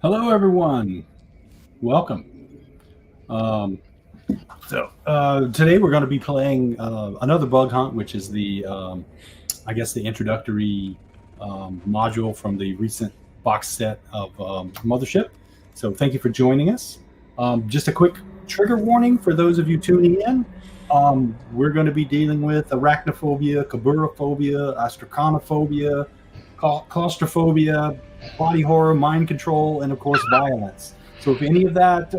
Hello, everyone. Welcome. Um, Today we're going to be playing another bug hunt, which is I guess, the introductory module from the recent box set of Mothership. So thank you for joining us. Just a quick trigger warning for those of you tuning in. We're going to be dealing with arachnophobia, kaburaphobia, astroconophobia, claustrophobia, body horror, mind control, and of course violence. So if any of that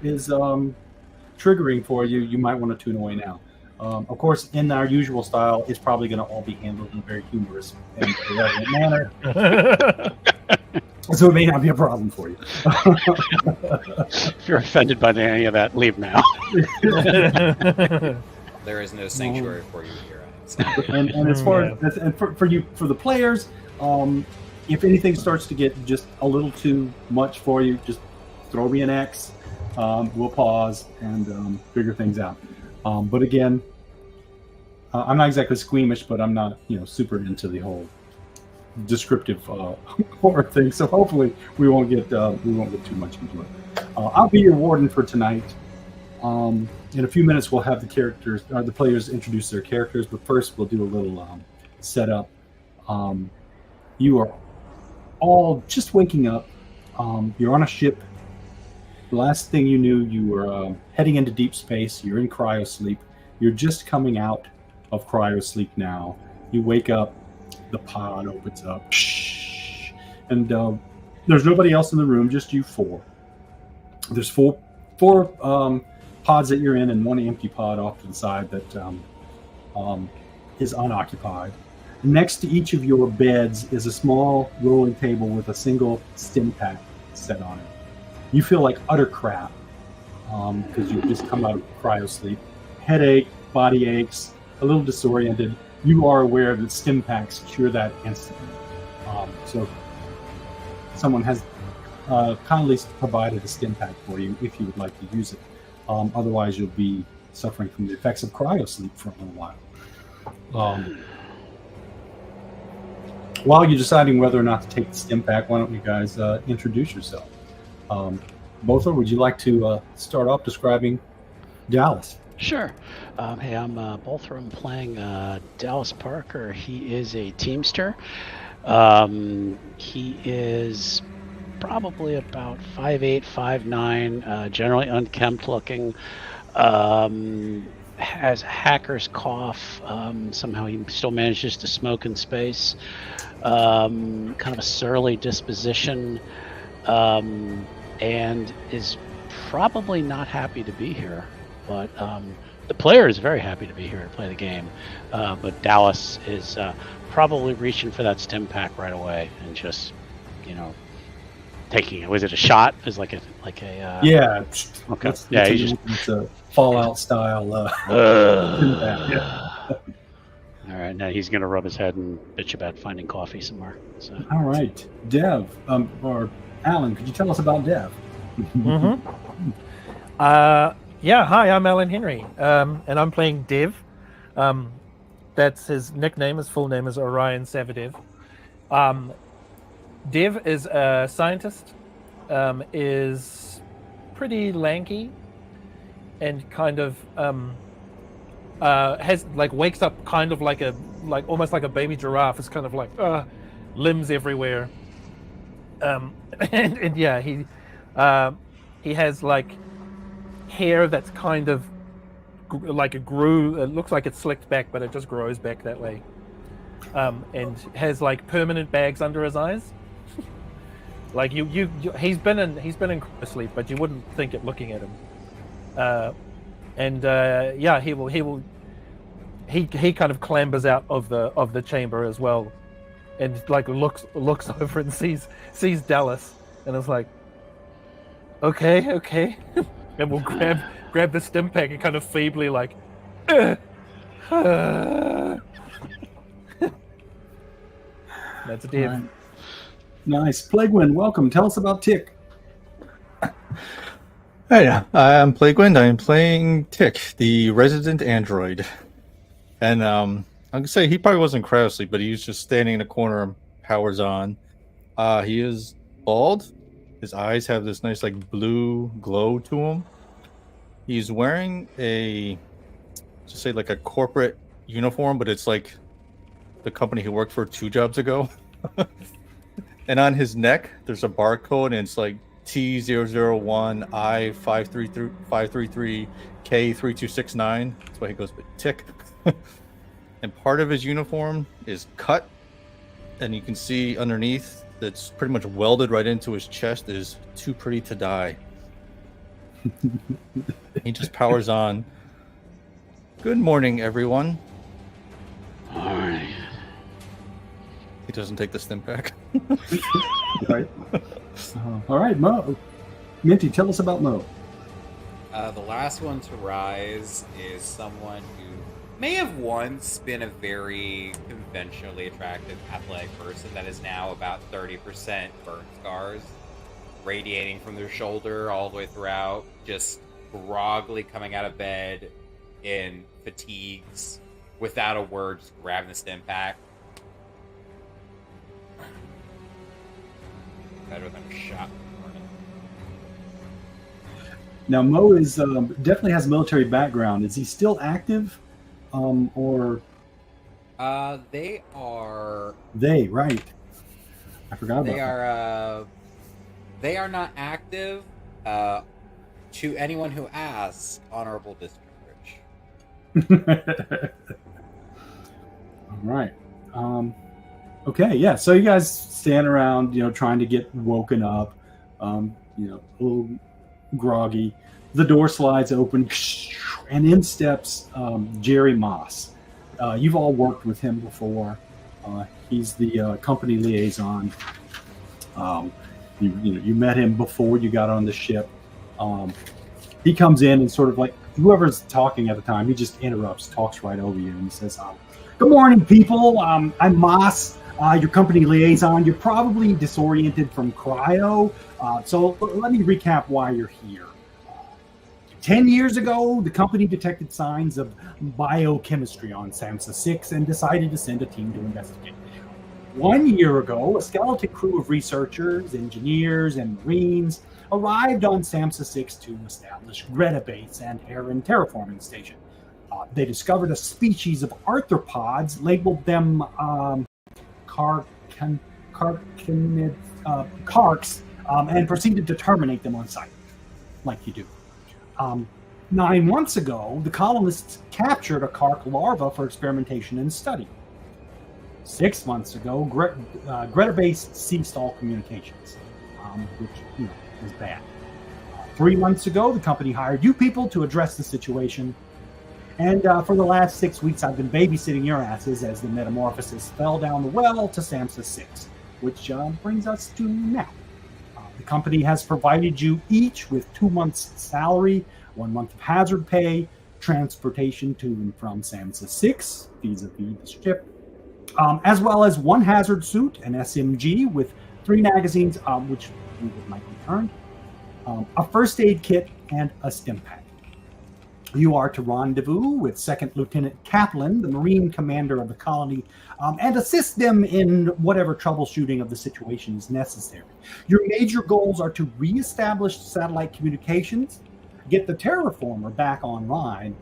is triggering for you, you might want to tune away now. Of course, in our usual style, it's probably going to all be handled in a very humorous and irreverent manner. So it may not be a problem for you. If you're offended by any of that, leave now. There is no sanctuary for you here. And as far as for the players, if anything starts to get just a little too much for you, just throw me an X. We'll pause and figure things out. But again, I'm not exactly squeamish, but I'm not super into the whole descriptive horror thing. So hopefully we won't get too much into it. I'll be your warden for tonight. In a few minutes, we'll have the players introduce their characters, but first we'll do a little setup. You are all just waking up. You're on a ship. The last thing you knew, you were heading into deep space. You're in cryosleep. You're just coming out of cryosleep now. You wake up. The pod opens up. And there's nobody else in the room, just you four. There's four pods that you're in and one empty pod off to the side that is unoccupied. Next to each of your beds is a small rolling table with a single stim pack set on it. You feel like utter crap because you've just come out of cryosleep. Headache, body aches, a little disoriented. You are aware that stim packs cure that instantly. So someone has kindly provided a stim pack for you if you would like to use it. Otherwise, you'll be suffering from the effects of cryosleep for a little while. While you're deciding whether or not to take the stim pack, why don't you guys introduce yourself? Botha, would you like to start off describing Dallas? Sure. Hey, I'm Botha. I'm playing Dallas Parker. He is a Teamster. He is probably about 5'8", 5'9", generally unkempt looking, has hacker's cough, somehow he still manages to smoke in space, kind of a surly disposition, and is probably not happy to be here, but the player is very happy to be here to play the game, but Dallas is probably reaching for that stim pack right away and just, taking it. Was it a shot? Is like a yeah. Okay. Yeah, it's a Fallout style. Yeah. All right, now he's gonna rub his head and bitch about finding coffee somewhere. So. All right, Dev, or Alan, could you tell us about Dev? Yeah, hi, I'm Alan Henry, and I'm playing Dev. That's his nickname. His full name is Orion Savadev. Dev is a scientist, is pretty lanky, and kind of has wakes up kind of almost like a baby giraffe. It's kind of like limbs everywhere, and yeah, he has hair that's kind of like it grew. It looks like it's slicked back, but it just grows back that way, and has permanent bags under his eyes. He's been in cryosleep, but you wouldn't think it looking at him. He kind of clambers out of the chamber as well, and looks over and sees Dallas, and is like, okay, and we'll grab the stim pack and kind of feebly that's a Dev. Right. Nice. Plaguewind, welcome. Tell us about Tick. Hey, I'm Plaguewind. I'm playing Tick, the resident android. And I'm going to say he probably wasn't cryosleep, but he was just standing in a corner, powers on. He is bald, His eyes have this nice like blue glow to him. He's wearing a, just say like a corporate uniform, but it's like the company he worked for 2 jobs ago. And on his neck, there's a barcode, and it's like T001 I533 K3269. That's why he goes by Tick. And part of his uniform is cut, and you can see underneath that's pretty much welded right into his chest is "Too pretty to die." He just powers on. Good morning, everyone. All right. He doesn't take the stim pack. Right. All right, Mo. Minty, tell us about Mo. The last one to rise is someone who may have once been a very conventionally attractive athletic person that is now about 30% burn scars radiating from their shoulder all the way throughout, just groggily coming out of bed in fatigues, without a word, just grabbing the stim pack. Better than a shot. Now, Mo is definitely has a military background. Is he still active, or They are. they? Right. I forgot about They are. They are not active. To anyone who asks, honorable discharge. that. All right. Okay. Yeah. So you guys stand around, trying to get woken up. A little groggy. The door slides open, and in steps Jerry Moss. You've all worked with him before. He's the company liaison. You met him before you got on the ship. He comes in and sort of like whoever's talking at the time, he just interrupts, talks right over you, and he says, "Good morning, people. I'm Moss, your company liaison. You're probably disoriented from cryo, so let me recap why you're here. 10 years ago, the company detected signs of biochemistry on SAMHSA 6 and decided to send a team to investigate. 1 year ago, a skeleton crew of researchers, engineers, and Marines arrived on SAMHSA 6 to establish Greta Base and Heron terraforming station. They discovered a species of arthropods, labeled them carcs, and proceeded to terminate them on site, like you do. 9 months ago, the colonists captured a carc larva for experimentation and study. 6 months ago, Greta Base ceased all communications, which is bad. 3 months ago, the company hired you people to address the situation. And for the last 6 weeks, I've been babysitting your asses as the metamorphosis fell down the well to SAMHSA 6, which brings us to now. The company has provided you each with 2 months' salary, 1 month of hazard pay, transportation to and from SAMHSA 6, vis-a-vis the ship, as well as 1 hazard suit, an SMG with 3 magazines, which we would like returned, a first aid kit, and a stim pack. You are to rendezvous with Second Lieutenant Kaplan, the Marine commander of the colony, and assist them in whatever troubleshooting of the situation is necessary. Your major goals are to reestablish satellite communications, get the terraformer back online,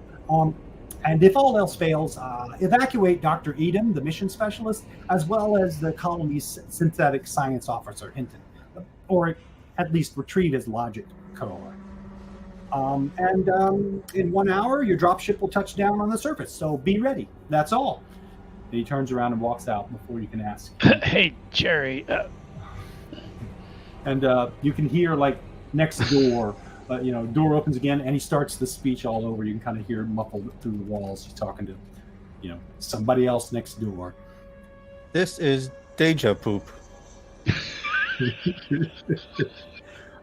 and if all else fails, evacuate Dr. Edom, the mission specialist, as well as the colony's synthetic science officer, Hinton, or at least retrieve his logic core. In 1 hour, your dropship will touch down on the surface, so be ready. That's all. And he turns around and walks out before you can ask. Hey, Jerry. And you can hear, like, next door, door opens again, and he starts the speech all over. You can kind of hear it muffled through the walls. He's talking to, somebody else next door. This is deja poop.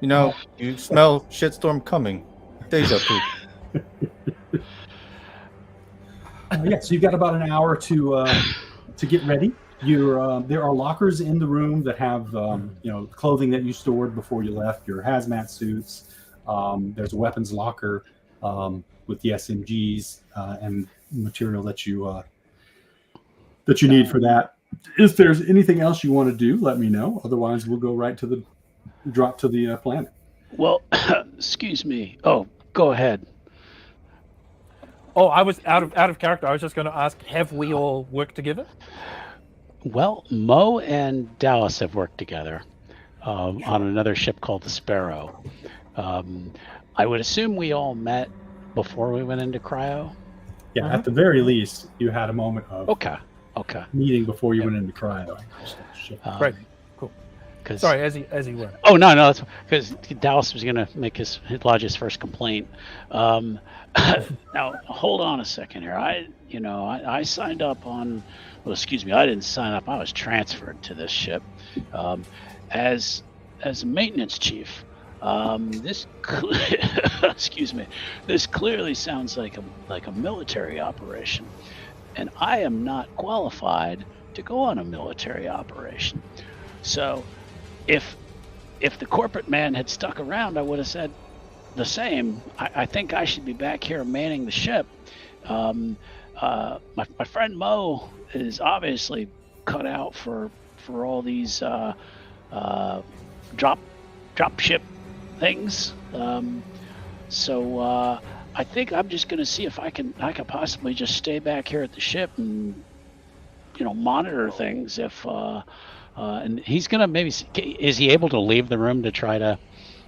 You smell shitstorm coming. Deja poop. So you've got about an hour to get ready. There are lockers in the room that have clothing that you stored before you left, your hazmat suits. There's a weapons locker with the SMGs and material that you need for that. If there's anything else you want to do, let me know. Otherwise, we'll go right to the drop to the planet. Well, excuse me. Oh, go ahead. Oh, I was out of character. I was just going to ask, have we all worked together? Well, Mo and Dallas have worked together on another ship called the Sparrow. I would assume we all met before we went into cryo. Yeah, at the very least, you had a moment of Okay. meeting before you went into cryo. Right. Cool. Sorry, as he were. Oh no, that's because Dallas was gonna make his lodge his first complaint. Now hold on a second here. I signed up on. Well, excuse me, I didn't sign up. I was transferred to this ship as a maintenance chief. This excuse me. This clearly sounds like a military operation, and I am not qualified to go on a military operation. So, if the corporate man had stuck around, I would have said the same. I think I should be back here manning the ship. My friend Mo is obviously cut out for all these drop ship things. So I think I'm just going to see if I can possibly just stay back here at the ship and monitor things. If and he's going to maybe is he able to leave the room to try to?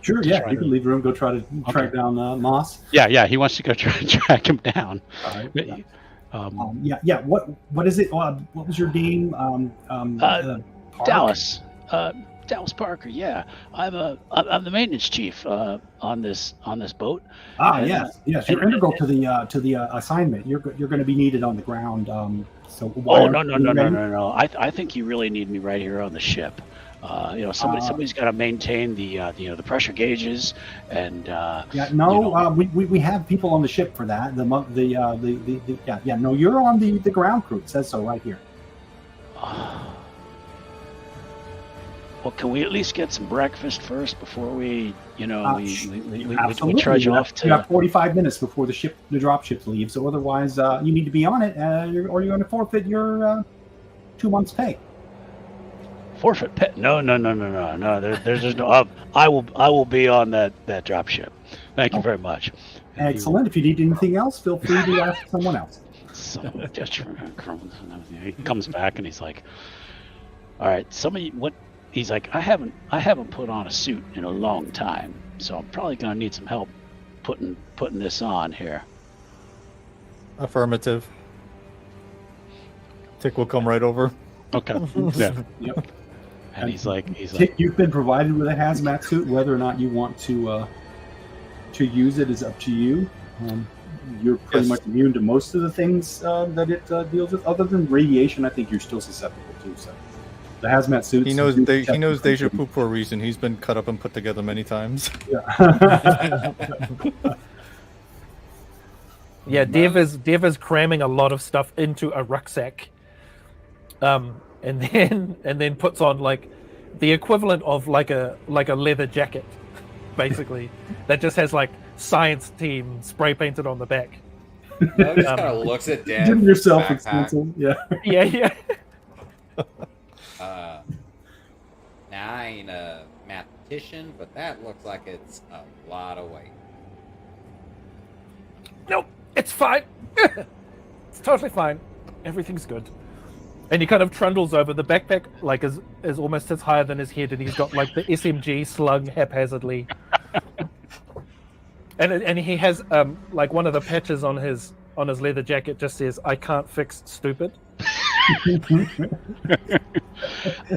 Sure, yeah, you can leave the room, go try to track down Moss. Yeah, he wants to go try and track him down. All right. Yeah. What is it? What was your name? Dallas. Dallas Parker. Yeah, I'm the maintenance chief on this boat. Yes. You're integral to the assignment. You're going to be needed on the ground. So. No. I think you really need me right here on the ship. Somebody's got to maintain the pressure gauges and. We have people on the ship for that. No, you're on the ground crew. It says so right here. Well, can we at least get some breakfast first before we trudge off to? You have 45 minutes before the drop ship leaves. So otherwise, you need to be on it, or you're going to forfeit your 2 months' pay. Forfeit pay? No. There's no. I will be on that drop ship. Thank you very much. Excellent. If you need anything else, feel free to ask someone else. So he comes back and he's like, "All right, what?" He's like, I haven't put on a suit in a long time, so I'm probably gonna need some help putting this on here. Affirmative. Tick will come right over. Okay. Yeah. Yep. And he's like, Tick, you've been provided with a hazmat suit. Whether or not you want to use it is up to you. You're pretty much immune to most of the things that it deals with, other than radiation. I think you're still susceptible to. So. The hazmat suits. He knows Deja Poop for a reason. He's been cut up and put together many times. Yeah. Yeah, Dev is cramming a lot of stuff into a rucksack, and then puts on like the equivalent of like a leather jacket, basically, that just has like science team spray painted on the back. Mo just kind of looks at Dev. Give yourself expensive. Yeah. Yeah. Now I ain't a mathematician, but that looks like it's a lot of weight. Nope, it's fine. It's totally fine. Everything's good. And he kind of trundles over. The backpack like is almost as higher than his head, and he's got like the SMG slung haphazardly. and he has like one of the patches on his leather jacket just says, "I can't fix stupid."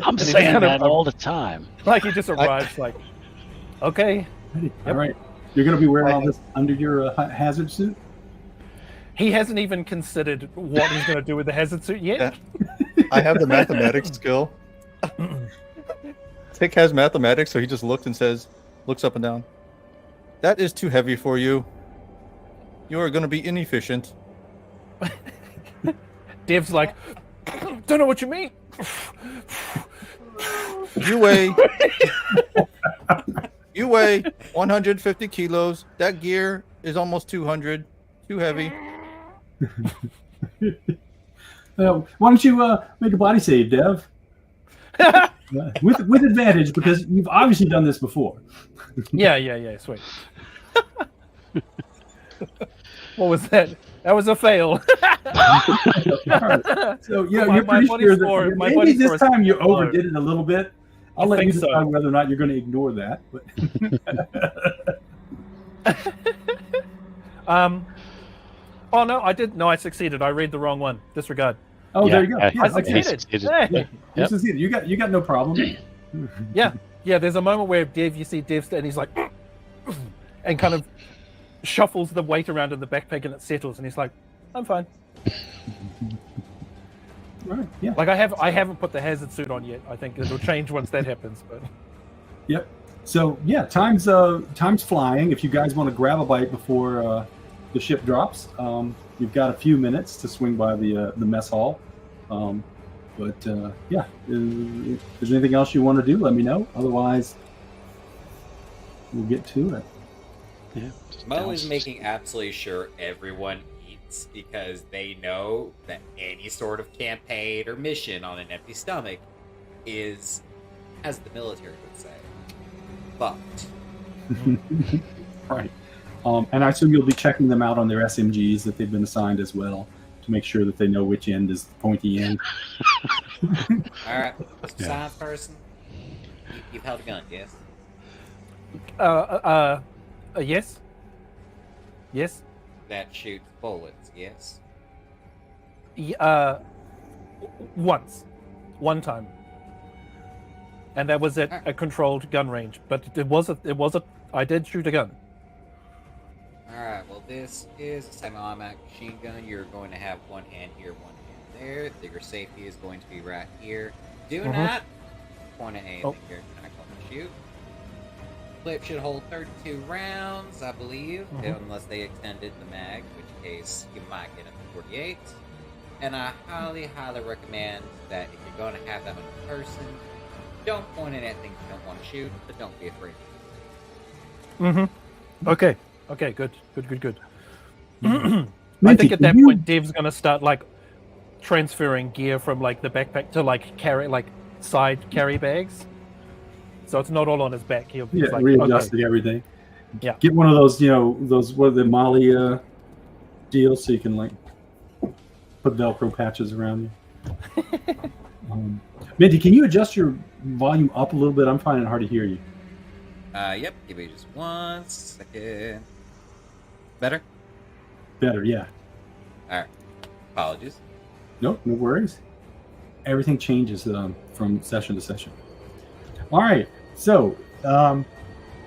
I'm saying that all the time. Like he just arrives like, okay. Yep. All right. You're going to be wearing all this under your hazard suit? He hasn't even considered what he's going to do with the hazard suit yet. Yeah. I have the mathematics skill. Tick has mathematics, so he just looks up and down. That is too heavy for you. You are going to be inefficient. Dev's like, don't know what you mean. You weigh 150 kilos. That gear is almost 200. Too heavy. Why don't you make a body save, Dev? with advantage because you've obviously done this before. Yeah. Sweet. What was that? That was a fail. So yeah, My- you're my pretty body sure score- that my maybe body this score is time you low. overdid it a little bit. I'll I let you think so. decide whether or not you're going to ignore that. But Oh no, I did. No, I succeeded. I read the wrong one. Disregard. oh, Yeah, there you go. yeah, Yeah, I okay. succeeded. Hey. Hey. You succeeded. You got no problem. Yeah. There's a moment where you see Dev, and he's like, and kind of shuffles the weight around in the backpack, and it settles, and he's like, "I'm fine." Right. Yeah. Like I haven't put the hazard suit on yet. I think it'll change once that happens. But Yep. So yeah, time's flying. If you guys want to grab a bite before the ship drops, you've got a few minutes to swing by the mess hall. Yeah, if there's anything else you want to do, let me know. Otherwise, we'll get to it. Yeah. Mo is making absolutely sure everyone eats because they know that any sort of campaign or mission on an empty stomach is, as the military would say, fucked. Right. And I assume you'll be checking them out on their SMGs that they've been assigned as well to make sure that they know which end is the pointy end. All right, Mr. Science person, you've held a gun, yes? Yes. Yes. That shoots bullets, yes? Once. One time. And that was at a controlled gun range. But I did shoot a gun. Alright, well this is a semi-automatic machine gun. You're going to have one hand here, one hand there. Your safety is going to be right here. Do not point at anything here. Kind of shoot. Clip should hold 32 rounds, I believe, unless they extended the mag, in which case you might get up to 48. And I highly, highly recommend that if you're going to have that on a person, don't point at anything you don't want to shoot, but don't be afraid. Okay. Okay, good. I think at that point Dev's gonna start like transferring gear from like the backpack to like side carry bags. So it's not all on his back. He's like readjusting everything. Yeah. Get one of those, those what are the Molly deals so you can like put Velcro patches around you. Minty, can you adjust your volume up a little bit? I'm finding it hard to hear you. Yep, give me just 1 second. Better? Better, yeah. Alright. Apologies. Nope, no worries. Everything changes from session to session. All right, so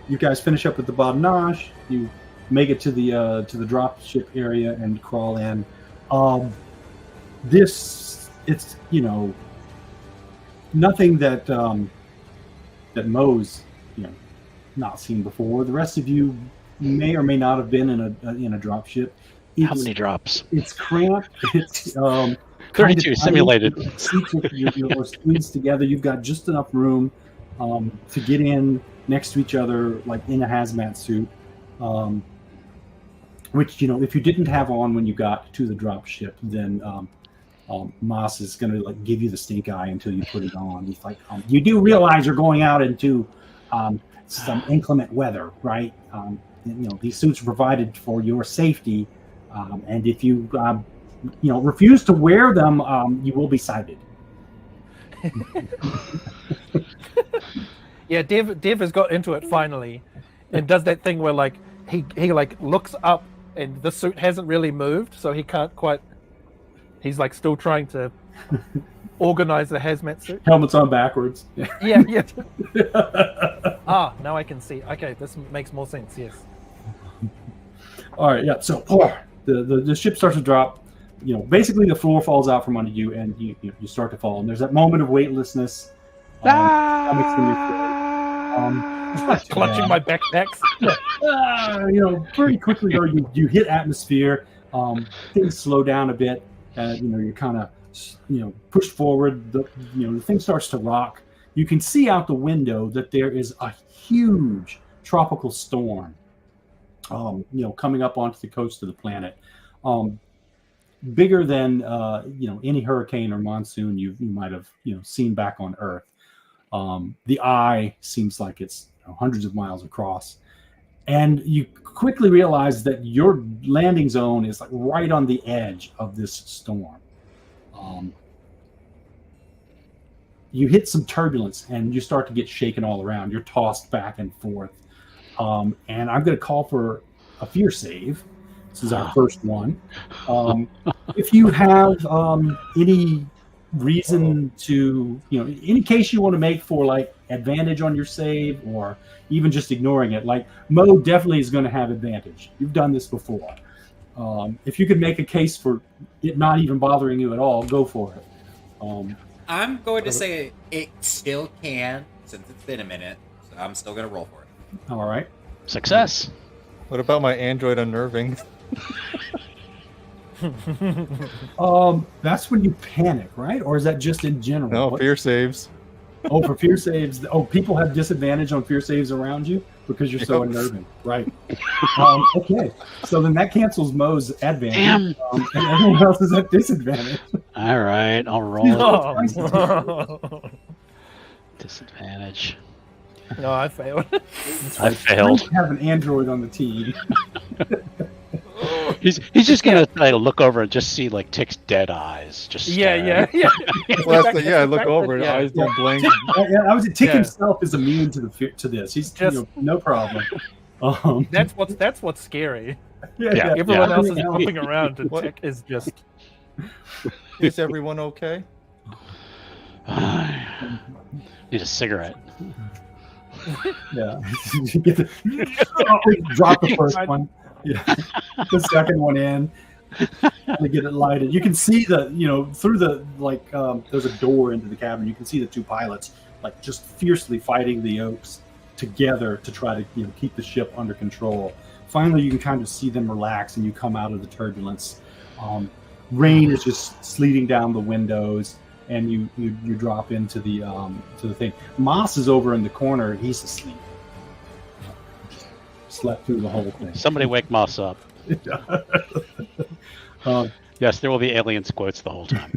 you guys finish up at the Badinage. You make it to the drop ship area and crawl in. It's nothing that that Mo's not seen before. The rest of you may or may not have been in a drop ship. How many drops? It's cramped. It's 32 simulated. Seats are squeezed together. You've got just enough room to get in next to each other, like in a hazmat suit. Which if you didn't have on when you got to the drop ship, then Moss is going to like give you the stink eye until you put it on. He's like, you do realize you're going out into some inclement weather, right? These suits are provided for your safety, and if you refuse to wear them, you will be cited. Yeah, Dev has got into it finally, and does that thing where like he like looks up and the suit hasn't really moved, so he can't quite. He's like still trying to organize the hazmat suit. Helmet's on backwards. Yeah. Now I can see. Okay, this makes more sense. Yes. All right. Yeah. So the ship starts to drop. Basically the floor falls out from under you, and you start to fall. And there's that moment of weightlessness. Clutching my backpacks. Very quickly though, you hit atmosphere. Things slow down a bit. You're kind of pushed forward. The thing starts to rock. You can see out the window that there is a huge tropical storm coming up onto the coast of the planet, bigger than any hurricane or monsoon you might have seen back on Earth. The eye seems like it's hundreds of miles across. And you quickly realize that your landing zone is like right on the edge of this storm. You hit some turbulence and you start to get shaken all around. You're tossed back and forth. And I'm going to call for a fear save. This is our first one. If you have any reason to, any case you want to make for like advantage on your save, or even just ignoring it, like Mo definitely is going to have advantage. You've done this before. If you could make a case for it not even bothering you at all, go for it. I'm going to say it still can, since it's been a minute. So I'm still going to roll for it. All right. Success. What about my android unnerving? That's when you panic, right? Or is that just in general? No, fear saves. Oh, for fear saves. Oh, people have disadvantage on fear saves around you because you're so unnerving. Right. Okay. So then that cancels Mo's advantage. Damn. And everyone else is at disadvantage. All right, I'll roll it. No. Disadvantage. No, I failed. I failed. You have an android on the team. He's just gonna look over and just see like Tick's dead eyes. Just Yeah. Well, I look over and eyes don't blink. I was Tick himself is immune to this. He's Just- no problem. That's what's scary. Yeah. Everyone else is moving around, and What? Tick is just. Is everyone okay? Need a cigarette. Yeah. Drop the first one. Yeah. The second one in. To get it lighted. You can see through the there's a door into the cabin. You can see the two pilots like just fiercely fighting the Oaks together to try to keep the ship under control. Finally, you can kind of see them relax, and you come out of the turbulence. Rain is just sleeting down the windows, and you drop into the thing. Moss is over in the corner. He's asleep. Slept through the whole thing. Somebody wake Moss up. Yes, there will be aliens quotes the whole time.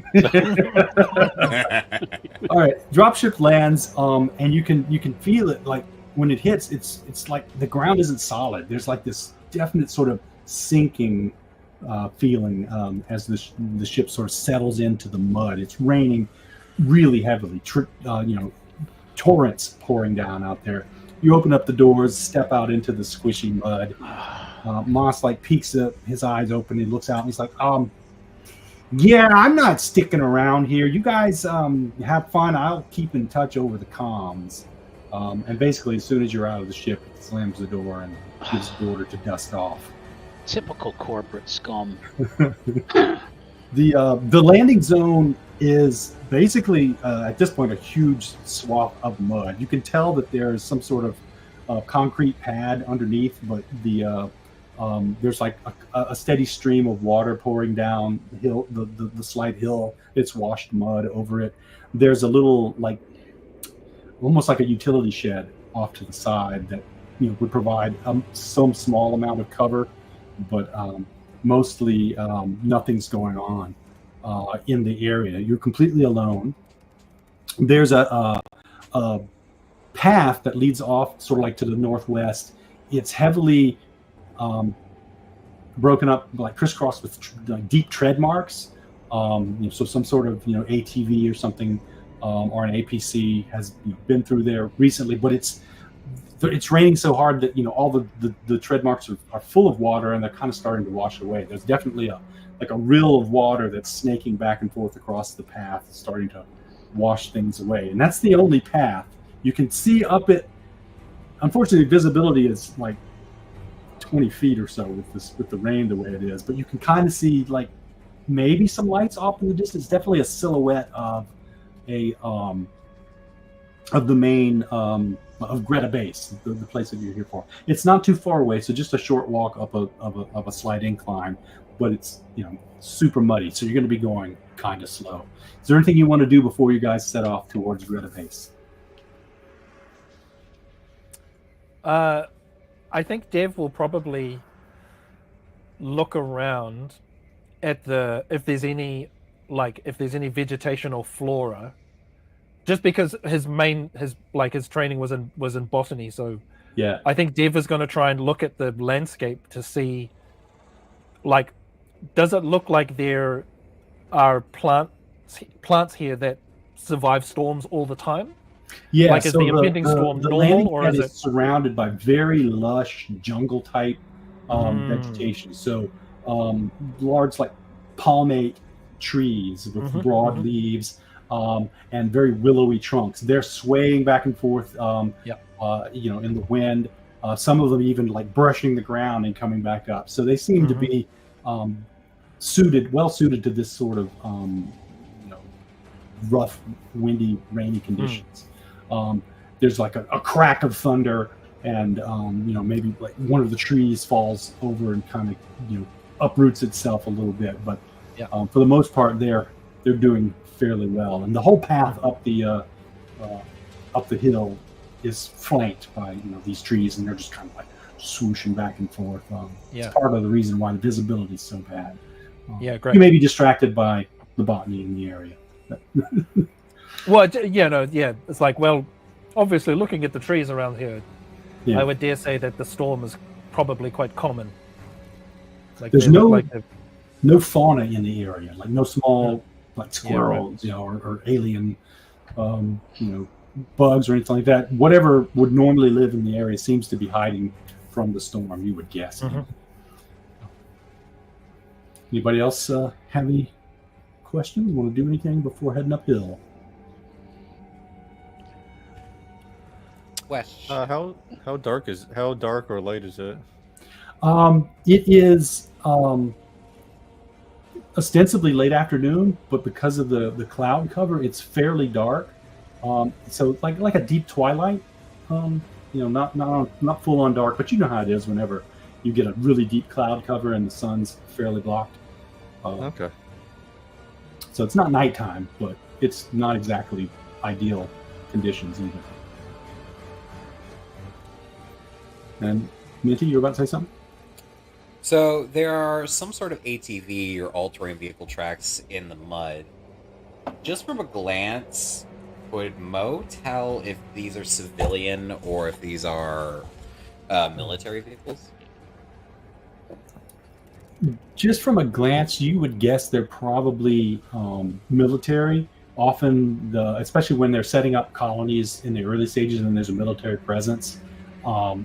All right, dropship lands, and you can feel it like when it hits. It's like the ground isn't solid. There's like this definite sort of sinking feeling as the ship sort of settles into the mud. It's raining really heavily. Torrents pouring down out there. You open up the doors, step out into the squishy mud. Moss peeks up, his eyes open, he looks out, and he's like, yeah, I'm not sticking around here. You guys have fun. I'll keep in touch over the comms. And basically, as soon as you're out of the ship, he slams the door and gives the order to dust off. Typical corporate scum. The landing zone is basically at this point a huge swath of mud. You can tell that there's some sort of concrete pad underneath, but there's like a steady stream of water pouring down the hill, the slight hill. It's washed mud over it. There's a little almost like a utility shed off to the side that would provide some small amount of cover, but mostly nothing's going on in the area. You're completely alone. There's a path that leads off sort of to the northwest. It's heavily broken up, crisscrossed with deep tread marks. So some sort of ATV or something or an APC has been through there recently, but it's raining so hard that all the tread marks are full of water, and they're kind of starting to wash away. There's definitely a rill of water that's snaking back and forth across the path, starting to wash things away. And that's the only path you can see up it. Unfortunately, visibility is 20 feet or so with the rain the way it is, but you can kind of see maybe some lights off in the distance. Definitely a silhouette of the main of Greta Base, the place that you're here for. It's not too far away, so just a short walk up of a slight incline, but it's super muddy, so you're going to be going kind of slow. Is there anything you want to do before you guys set off towards Greta Base? I think Dev will probably look around at if there's any vegetation or flora just because his training was in botany, so Yeah. I think Dev is going to try and look at the landscape to see, like, does it look like there are plants here that survive storms all the time? Yeah, Like, is so the impending storm the normal, landing or pad is is it? surrounded by very lush jungle type vegetation. So large like palmate trees with broad leaves and very willowy trunks. They're swaying back and forth, in the wind. Some of them even like brushing the ground and coming back up. So they seem to be well suited to this sort of rough, windy, rainy conditions. There's like a crack of thunder, and maybe like one of the trees falls over and kind of uproots itself a little bit. But for the most part, they're doing fairly well, and the whole path up the hill is flanked by these trees, and they're just kind of like swooshing back and forth. It's part of the reason why the visibility is so bad. Great. You may be distracted by the botany in the area. Well, it's like, well, obviously looking at the trees around here, I would dare say that the storm is probably quite common. Like, there's no fauna in the area, like no small like squirrels, or alien, bugs or anything like that. Whatever would normally live in the area seems to be hiding from the storm, you would guess. Anybody else have any questions? Want to do anything before heading uphill? Question. How dark or light is it? It is ostensibly late afternoon, but because of the cloud cover, it's fairly dark. So like a deep twilight. Not full on dark, but you know how it is whenever you get a really deep cloud cover and the sun's fairly blocked. Okay. So it's not nighttime, but it's not exactly ideal conditions either. And Minty, you were about to say something? So there are some sort of ATV or all-terrain vehicle tracks in the mud. Just from a glance, would Mo tell if these are civilian or if these are military vehicles? Just from a glance, you would guess they're probably military. Often, especially when they're setting up colonies in the early stages and there's a military presence,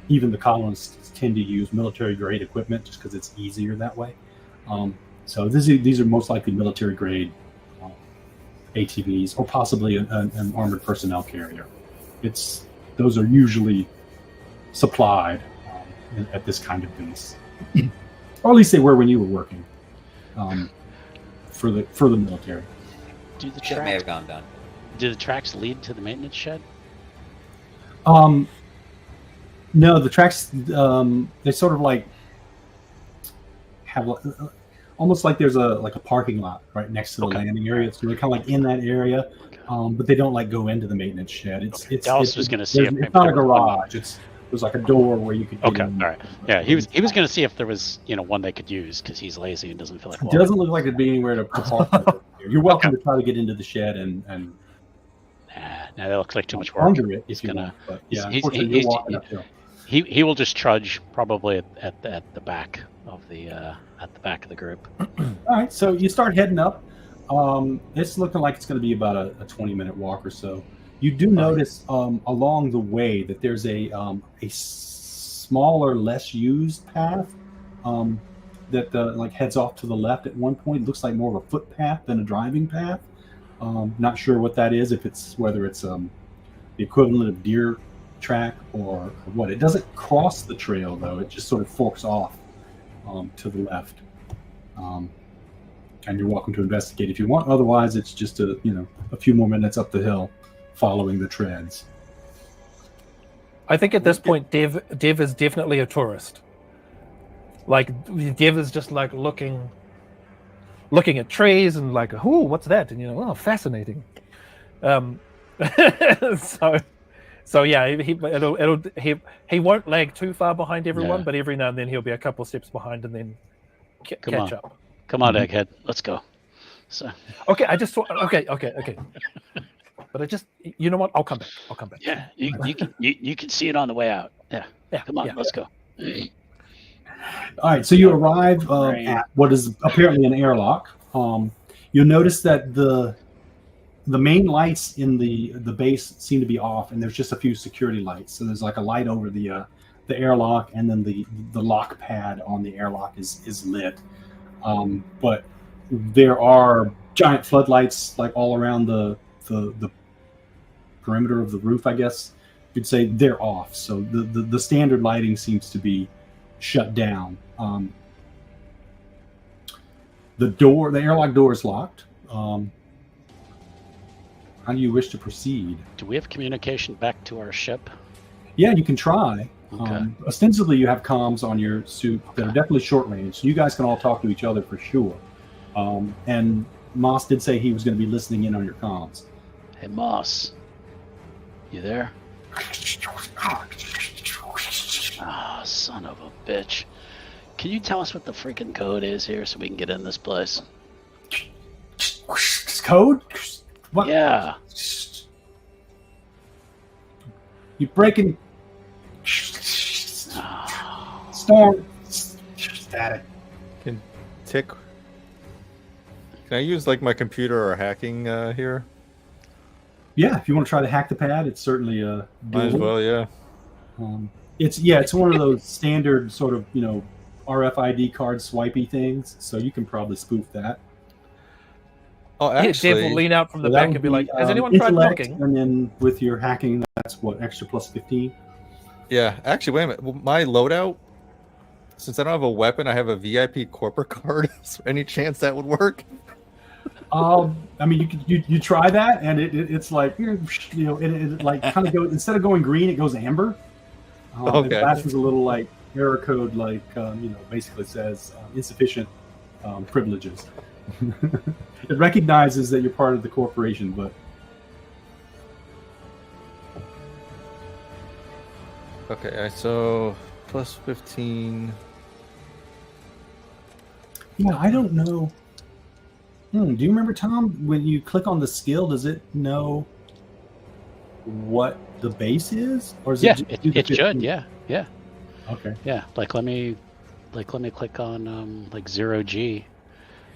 even the colonists tend to use military-grade equipment just because it's easier that way. So these are most likely military-grade ATVs, or possibly an armored personnel carrier. Those are usually supplied at this kind of base. Or at least they were when you were working for the military. Do the That may have gone down. Do the tracks lead to the maintenance shed? No, the tracks they sort of like have almost like there's a parking lot right next to the landing area. So they're kind of like in that area, but they don't like go into the maintenance shed. It's Dallas was going to see if it's not a garage. There's like a door where you could get in. All right. Yeah, he was going to see if there was one they could use because he's lazy and doesn't feel like It walking. doesn't look like it'd be anywhere to park. You're welcome to try to get into the shed and Nah, that looks like too much work. under it if you want. But yeah, unfortunately, you're walking uphill. He will just trudge probably at the back of the group. All right, so you start heading up. It's looking like it's going to be about a 20-minute walk or so. You do notice along the way that there's a smaller, less used path that heads off to the left at one point. It looks like more of a footpath than a driving path. Not sure what that is. Whether it's the equivalent of deer track or what. It doesn't cross the trail though. It just sort of forks off to the left. And you're welcome to investigate if you want. Otherwise, it's just a few more minutes up the hill, following the treads. I think at this point, Dev is definitely a tourist. Like, Dev is just like looking at trees and like, oh, what's that? And fascinating. So yeah, he won't lag too far behind everyone, but every now and then he'll be a couple steps behind and then catch up. Come on, Egghead, let's go. So okay, I just okay. but I just, you know what? I'll come back. Yeah, you can see it on the way out. Yeah. Yeah. Come on, yeah. let's go. All right, so you arrive at what is apparently an airlock. You'll notice that the main lights in the base seem to be off, and there's just a few security lights. So there's like a light over the airlock, and then the lock pad on the airlock is lit. But there are giant floodlights like all around the perimeter of the roof. I guess you'd say they're off. So the standard lighting seems to be shut down. The airlock door is locked. How do you wish to proceed? Do we have communication back to our ship? Yeah, you can try. Okay. Ostensibly, you have comms on your suit that are definitely short range. So you guys can all talk to each other for sure. And Moss did say he was going to be listening in on your comms. Hey, Moss. You there? Ah, son of a bitch. Can you tell us what the freaking code is here so we can get in this place? Code? What? Yeah. You breaking Oh, storm static. Can I use like my computer or hacking here? Yeah, if you want to try to hack the pad, it's certainly Might as doable. well, yeah. It's one of those standard sort of RFID card swipey things. So you can probably spoof that. Oh, Dave will actually, lean out from the So that back would and be like, has be, anyone tried intellect, looking? And then with your hacking, that's what, extra plus 15? yeah. Actually, wait a minute. Well, my loadout, since I don't have a weapon, I have a VIP corporate card. Is there any chance that would work? I mean, you try that, and it's like it like kind of goes, instead of going green, it goes amber. Okay. It flashes a little like error code, like basically says insufficient privileges. It recognizes that you're part of the corporation, but Okay, so plus 15. yeah, I don't know. Do you remember, Tom, when you click on the skill, does it know what the base is, or is yeah, it? Just do the it should. 15? Yeah. Okay. Yeah. Like let me click on like 0G,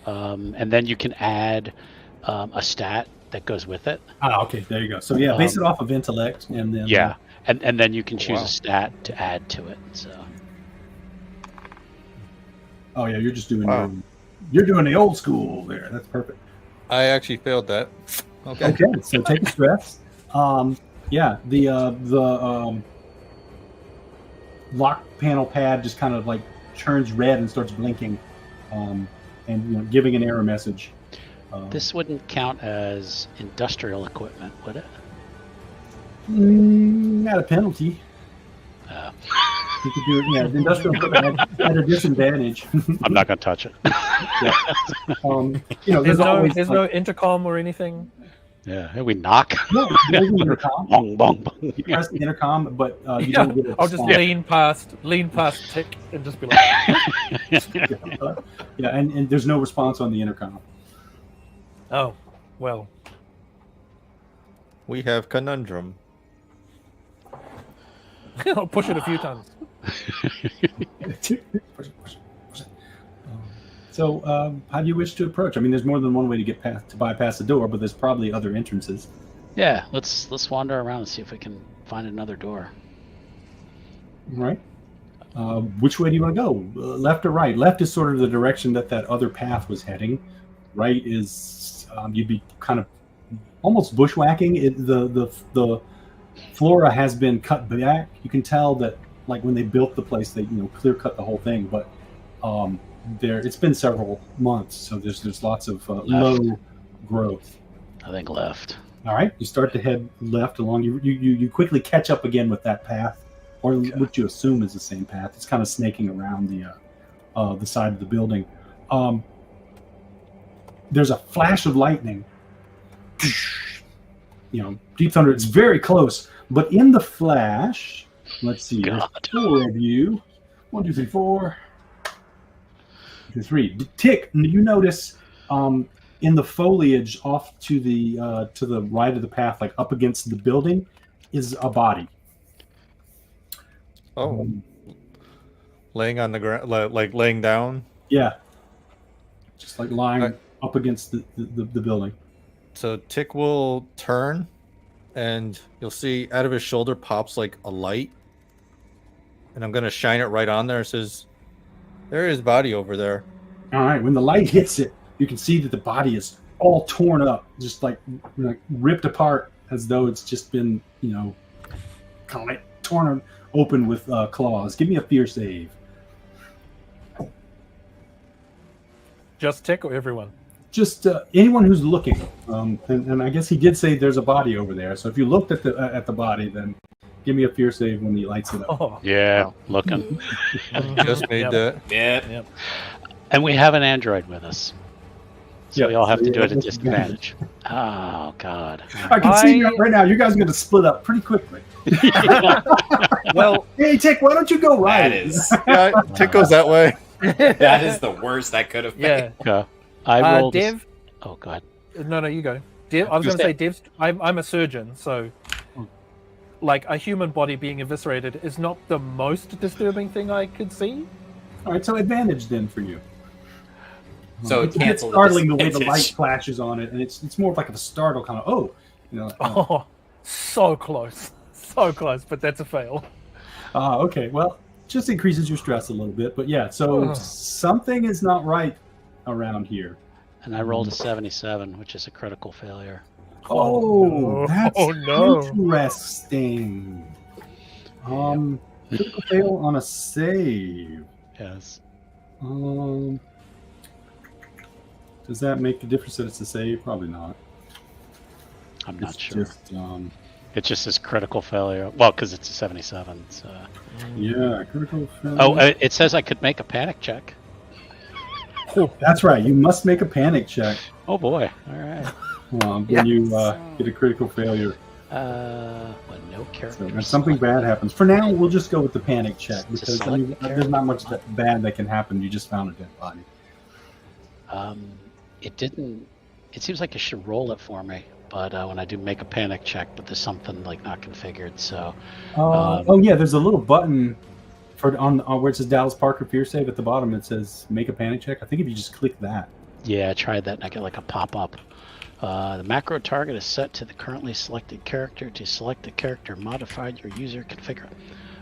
and then you can add a stat that goes with it. Okay. There you go. So yeah, base it off of intellect, and then Yeah, and then you can choose Wow. a stat to add to it. So oh yeah, you're just doing Wow. you're doing the old school there. That's perfect. I actually failed that. Okay. Okay, so take a stress. Yeah, the lock panel pad just kind of like turns red and starts blinking, and giving an error message. this wouldn't count as industrial equipment, would it? Not a penalty. Uh, You could do it. Yeah, the industrial equipment at a disadvantage. I'm not gonna touch it. There's always There's no intercom or anything. Yeah, we knock. no there's an intercom. Bong, bong, bong. You press the intercom, but you Yeah, don't get a I'll just response. lean past Tick and just be like, Yeah, and there's no response on the intercom. oh, well. We have conundrum. I'll push it a few times. So, how do you wish to approach? I mean, there's more than one way to get past to bypass the door, but there's probably other entrances. Yeah, let's wander around and see if we can find another door. Right. Which way do you want to go? Left or right? Left is sort of the direction that other path was heading. Right is you'd be kind of almost bushwhacking. The flora has been cut back. You can tell that, like when they built the place, they clear cut the whole thing. But it's been several months, so there's lots of low growth. I think left. All right, you start to head left along. You quickly catch up again with that path, or what you assume is the same path. It's kind of snaking around the side of the building. There's a flash of lightning. Deep thunder. It's very close, but in the flash, let's see. There's God. 4 of you. 1, 2, 3, 4. 1, 2, 3. Tick. You notice in the foliage off to the right of the path, like up against the building, is a body. Oh, laying on the ground, like laying down. Yeah, just like lying Right. up against the building. So Tick will turn, and you'll see out of his shoulder pops like a light, and I'm gonna shine it right on there. It says, "There is body over there." All right, when the light hits it, you can see that the body is all torn up, just like ripped apart, as though it's just been, kind of like torn open with claws. Give me a fear save. Just Tick or everyone? Just anyone who's looking, and I guess he did say there's a body over there. So if you looked at the body, then give me a fear save when he lights it up. Oh, Yeah, looking. Just made that. Yep. And we have an android with us. So Yeah, we all have so to you do it have at disadvantage. Oh, God. I can see right now. You guys are going to split up pretty quickly. well, Hey, Tick, why don't you go right? That is Yeah, Tick goes that way. that is the worst I could have been. yeah. Okay. I rolled. Dev. Oh, God. No, you go. Dev, I was going to say, Dev's. I'm a surgeon, so like a human body being eviscerated is not the most disturbing thing I could see. All right, so advantage then for you. So It's a bit cancel the startling the way the disadvantage. light flashes on it, and it's more of like a startle kind of Oh, so close, but that's a fail. okay. Well, just increases your stress a little bit, but yeah. So Oh. something is not right around here. And I rolled a 77, which is a critical failure. Oh, that's no. interesting. Critical fail on a save. Yes. Does that make a difference that it's a save? Probably not. I'm not It's sure. Just, It just says critical failure. Well, because it's a 77. So. yeah, critical failure. Oh, it says I could make a panic check. That's right. You must make a panic check Oh, boy. All right. when you get a critical failure. When no So character. if something bad happens, for now, we'll just go with the panic check It's a because select there's not much bad that can happen. You just found a dead body. It didn't. It seems like it should roll it for me, but when I do make a panic check, but there's something like not configured. So. Oh yeah, there's a little button for on where it says Dallas Parker Fear Save at the bottom. It says make a panic check. I think if you just click that. Yeah, I tried that and I get like a pop-up. The macro target is set to the currently selected character. To select the character modified, your user configure.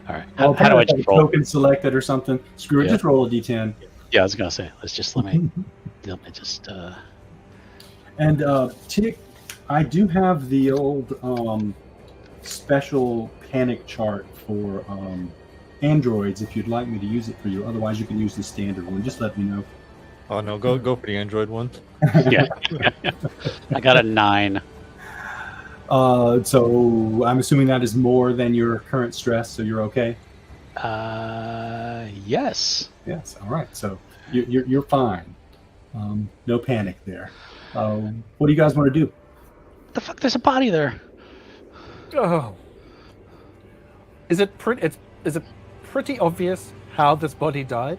All right. How do I just roll? Token selected or something? Screw it. Yeah. Just roll a d10. Yeah, I was gonna say. Let's just let me just. And Tick, I do have the old special panic chart for androids. If you'd like me to use it for you, otherwise you can use the standard one. Just let me know. Oh no, go for the Android one. Yeah. I got a 9. So I'm assuming that is more than your current stress, so you're okay. Yes. Yes. All right. So you're fine. No panic there. What do you guys want to do? The fuck? There's a body there. Oh, is it pretty obvious how this body died?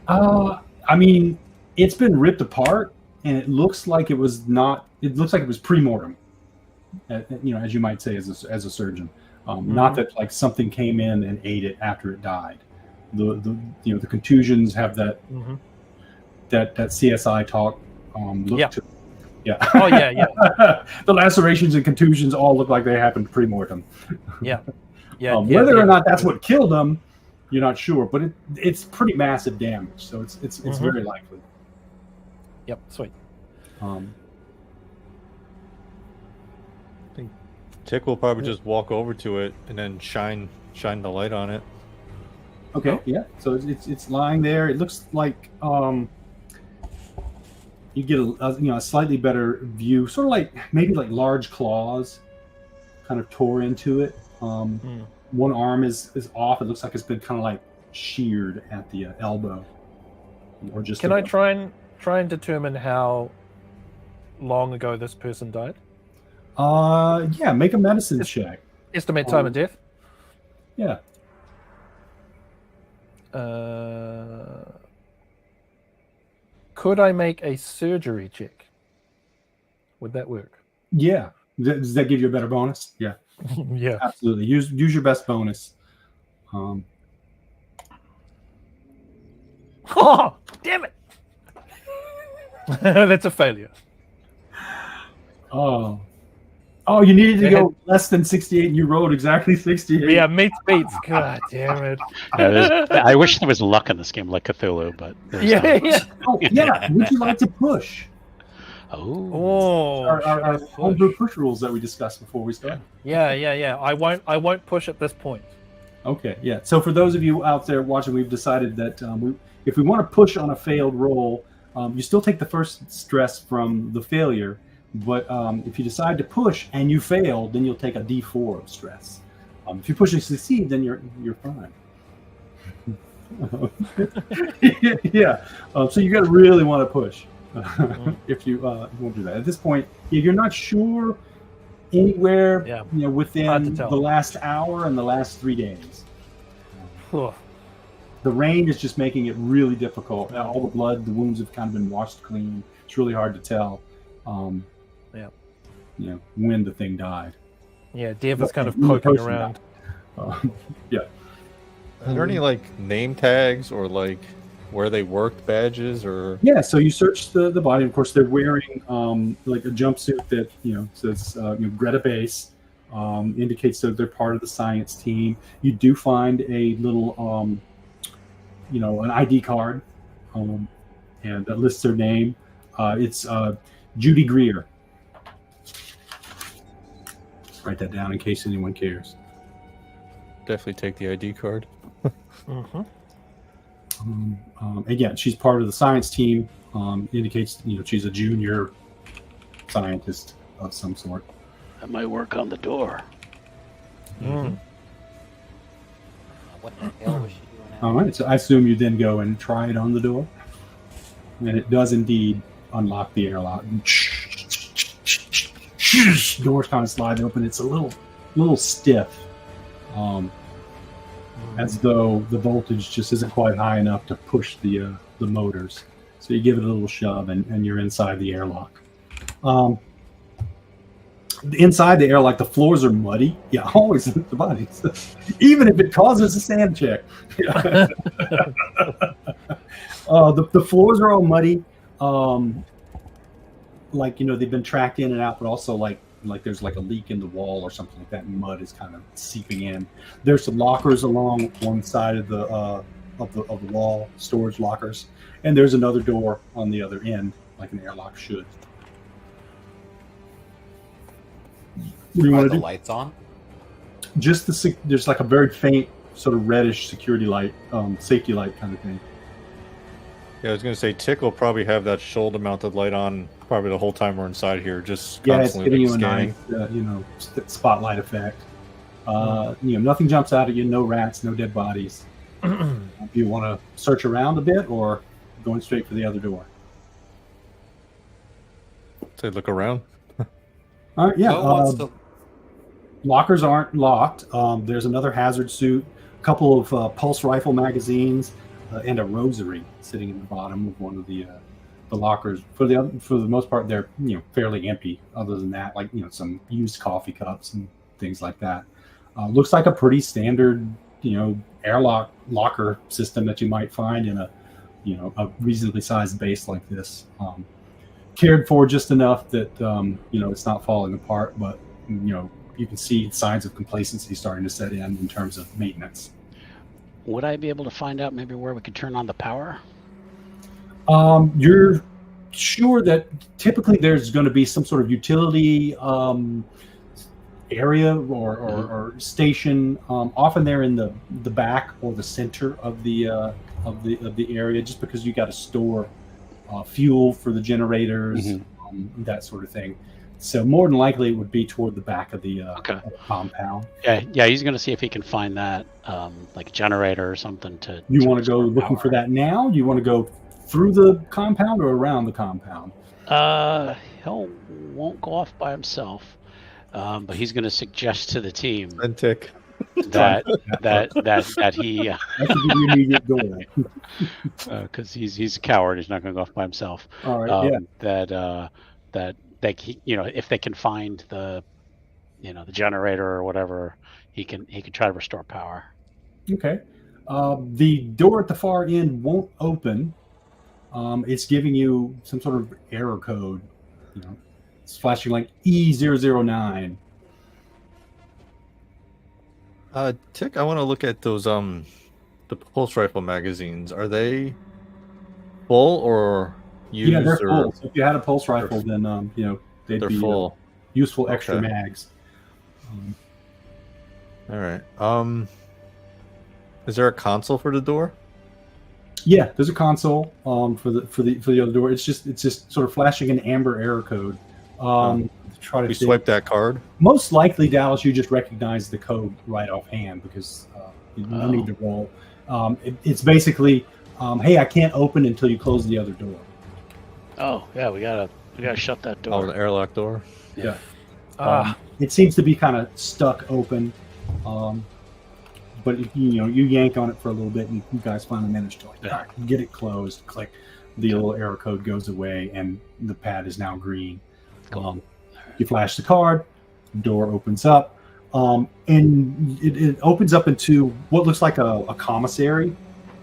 I mean, it's been ripped apart, and it looks like it was not. It looks like it was pre-mortem. As you might say, as a surgeon, not that like something came in and ate it after it died. The contusions have that that CSI talk. To, yeah. Oh yeah. The lacerations and contusions all look like they happened pre-mortem. Yeah. Whether or not that's what killed them, you're not sure, but it's pretty massive damage, so it's very likely. Yep. Sweet. Tick will probably just walk over to it and then shine the light on it. Okay. Yeah. So it's lying there. It looks like you get a slightly better view, sort of like maybe like large claws, kind of tore into it. One arm is off. It looks like it's been kind of like sheared at the elbow, or just. Can I try and determine how long ago this person died? Yeah. Make a medicine check. Estimate time of death. Yeah. Could I make a surgery check? Would that work? Yeah. Does that give you a better bonus? Yeah, Yeah. absolutely. Use your best bonus. Oh, damn it! That's a failure. Oh, you needed to go less than 68. And you rolled exactly 68. Yeah, meets beats. God damn it. I wish there was luck in this game like Cthulhu, but there's not. Yeah. Oh, yeah. Would you like to push? Oh. Our homebrew push rules that we discussed before we started. Yeah. I won't push at this point. Okay, yeah. So for those of you out there watching, we've decided that if we want to push on a failed roll, you still take the first stress from the failure. But if you decide to push and you fail, then you'll take a D4 of stress. If you push and succeed, then you're fine. Yeah. So you got to really want to push if you won't do that. At this point, if you're not sure anywhere, within the last hour and the last 3 days. The rain is just making it really difficult. All the blood, the wounds have kind of been washed clean. It's really hard to tell. When the thing died. Yeah, Dave was kind of poking around. Yeah. Are there any name tags or where they worked badges or? Yeah, so you search the body. Of course, they're wearing a jumpsuit that says Greta Base, indicates that they're part of the science team. You do find a little an ID card, and that lists their name. It's Judy Greer. Write that down in case anyone cares. Definitely take the ID card. Again, she's part of the science team. Indicates she's a junior scientist of some sort. That might work on the door. What the hell was she doing now? All right, so I assume you then go and try it on the door, and it does indeed unlock the airlock. Doors kind of slide open. It's a little stiff, as though the voltage just isn't quite high enough to push the motors. So you give it a little shove, and you're inside the airlock. Inside the airlock, the floors are muddy. Yeah, always the bodies, even if it causes a sand check. The floors are all muddy. They've been tracked in and out, but also like there's a leak in the wall or something like that, and mud is kind of seeping in. There's some lockers along one side of the wall, storage lockers, and there's another door on the other end, like an airlock should. What do you want to do? The lights on? Just there's a very faint sort of reddish security light, safety light kind of thing. Yeah, I was going to say, Tick will probably have that shoulder-mounted light on probably the whole time we're inside here, just constantly it's giving you a nice, spotlight effect. Nothing jumps out at you, no rats, no dead bodies. Do you want to search around a bit, or going straight for the other door? Say, look around. All right, yeah. Lockers aren't locked. There's another hazard suit, a couple of pulse rifle magazines, and a rosary sitting in the bottom of one of the lockers. For the most part, they're fairly empty. Other than that, some used coffee cups and things like that. Looks like a pretty standard airlock locker system that you might find in a reasonably sized base like this. Cared for just enough that it's not falling apart, but you can see signs of complacency starting to set in terms of maintenance. Would I be able to find out maybe where we could turn on the power? You're sure that typically there's going to be some sort of utility area or station. Often they're in the back or the center of the area, just because you got to store fuel for the generators, that sort of thing. So more than likely it would be toward the back of the compound. Yeah, he's going to see if he can find that, like a generator or something to. You want to go looking for that now? Do you want to go through the compound or around the compound? He won't go off by himself, but he's going to suggest to the team. And Tick. that he That's a good immediate goal. because he's a coward. He's not going to go off by himself. All right. That they if they can find the the generator or whatever, he can try to restore power. Okay. The door at the far end won't open. It's giving you some sort of error code. It's flashing like E009. Tick, I want to look at those the pulse rifle magazines. Are they full or used? Yeah, they're full. So if you had a pulse rifle, then they'd be full. Useful extra mags. All right. Is there a console for the door? Yeah, there's a console for the other door. It's just sort of flashing an amber error code. Try to you swipe that card. Most likely, Dallas, you just recognize the code right offhand because you don't need to roll. It's basically, hey, I can't open until you close the other door. Oh yeah, we gotta shut that door. Oh, the airlock door. Yeah. It seems to be kind of stuck open, but you yank on it for a little bit, and you guys finally manage to get it closed. Click, the little error code goes away, and the pad is now green. Cool. You flash the card, door opens up, and it opens up into what looks like a commissary,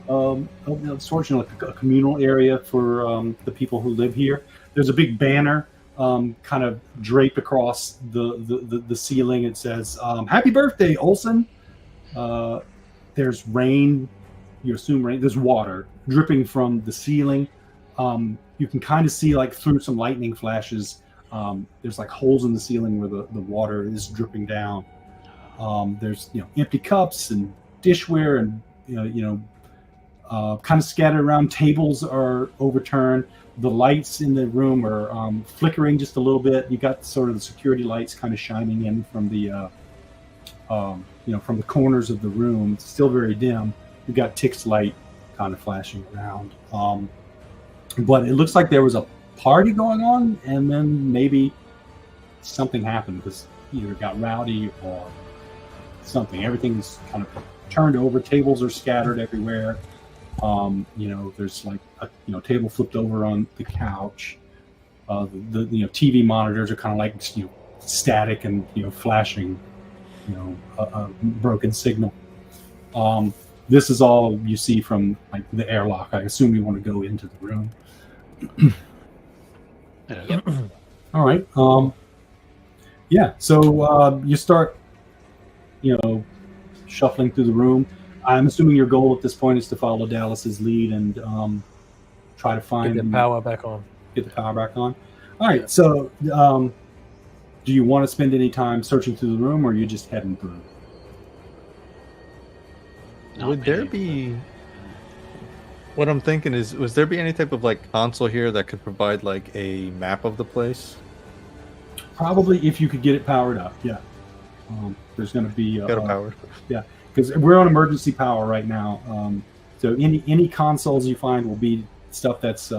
sort of like a communal area for the people who live here. There's a big banner kind of draped across the ceiling. It says, "Happy birthday, Olson." There's rain. You assume rain. There's water dripping from the ceiling. You can kind of see like through some lightning flashes. There's like holes in the ceiling where the water is dripping down. There's empty cups and dishware and kind of scattered around. Tables are overturned. The lights in the room are flickering just a little bit. You got sort of the security lights kind of shining in from the from the corners of the room. It's still very dim. You got Tick's light kind of flashing around. But it looks like there was a party going on, and then maybe something happened because either it got rowdy or something. Everything's kind of turned over. Tables are scattered everywhere. There's like a table flipped over on the couch. The TV monitors are kind of like static and flashing a broken signal. This is all you see from like the airlock. I assume you want to go into the room. All right. So you start shuffling through the room. I'm assuming your goal at this point is to follow Dallas's lead and try to find get the power back on. Get the power back on. All right. So do you want to spend any time searching through the room, or are you just heading through? Would there be... What I'm thinking is, would there be any type of like console here that could provide like a map of the place? Probably, if you could get it powered up. Yeah. There's going to be Get it powered. Yeah, because we're on emergency power right now. So any consoles you find will be stuff that's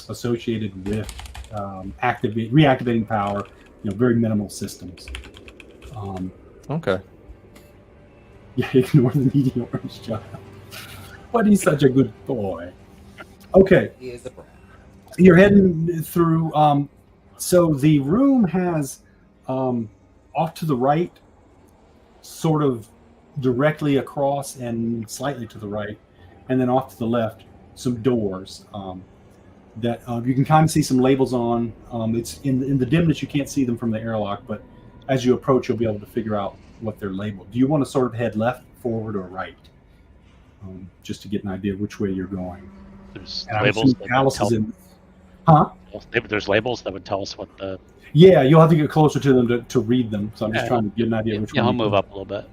associated with reactivating power. Very minimal systems. Okay. Yeah, ignore the needy orange child. But he's such a good boy. Okay. He is a brat. You're heading through. So the room has off to the right, sort of directly across and slightly to the right, and then off to the left, some doors that you can kind of see some labels on. It's in the dimness, you can't see them from the airlock, but as you approach, you'll be able to figure out what they're labeled. Do you want to sort of head left, forward, or right? Just to get an idea of which way you're going. There's and labels. There's labels that would tell us what the. Yeah, you'll have to get closer to them to read them. So I'm just trying to get an idea of which one. I'll move up a little bit.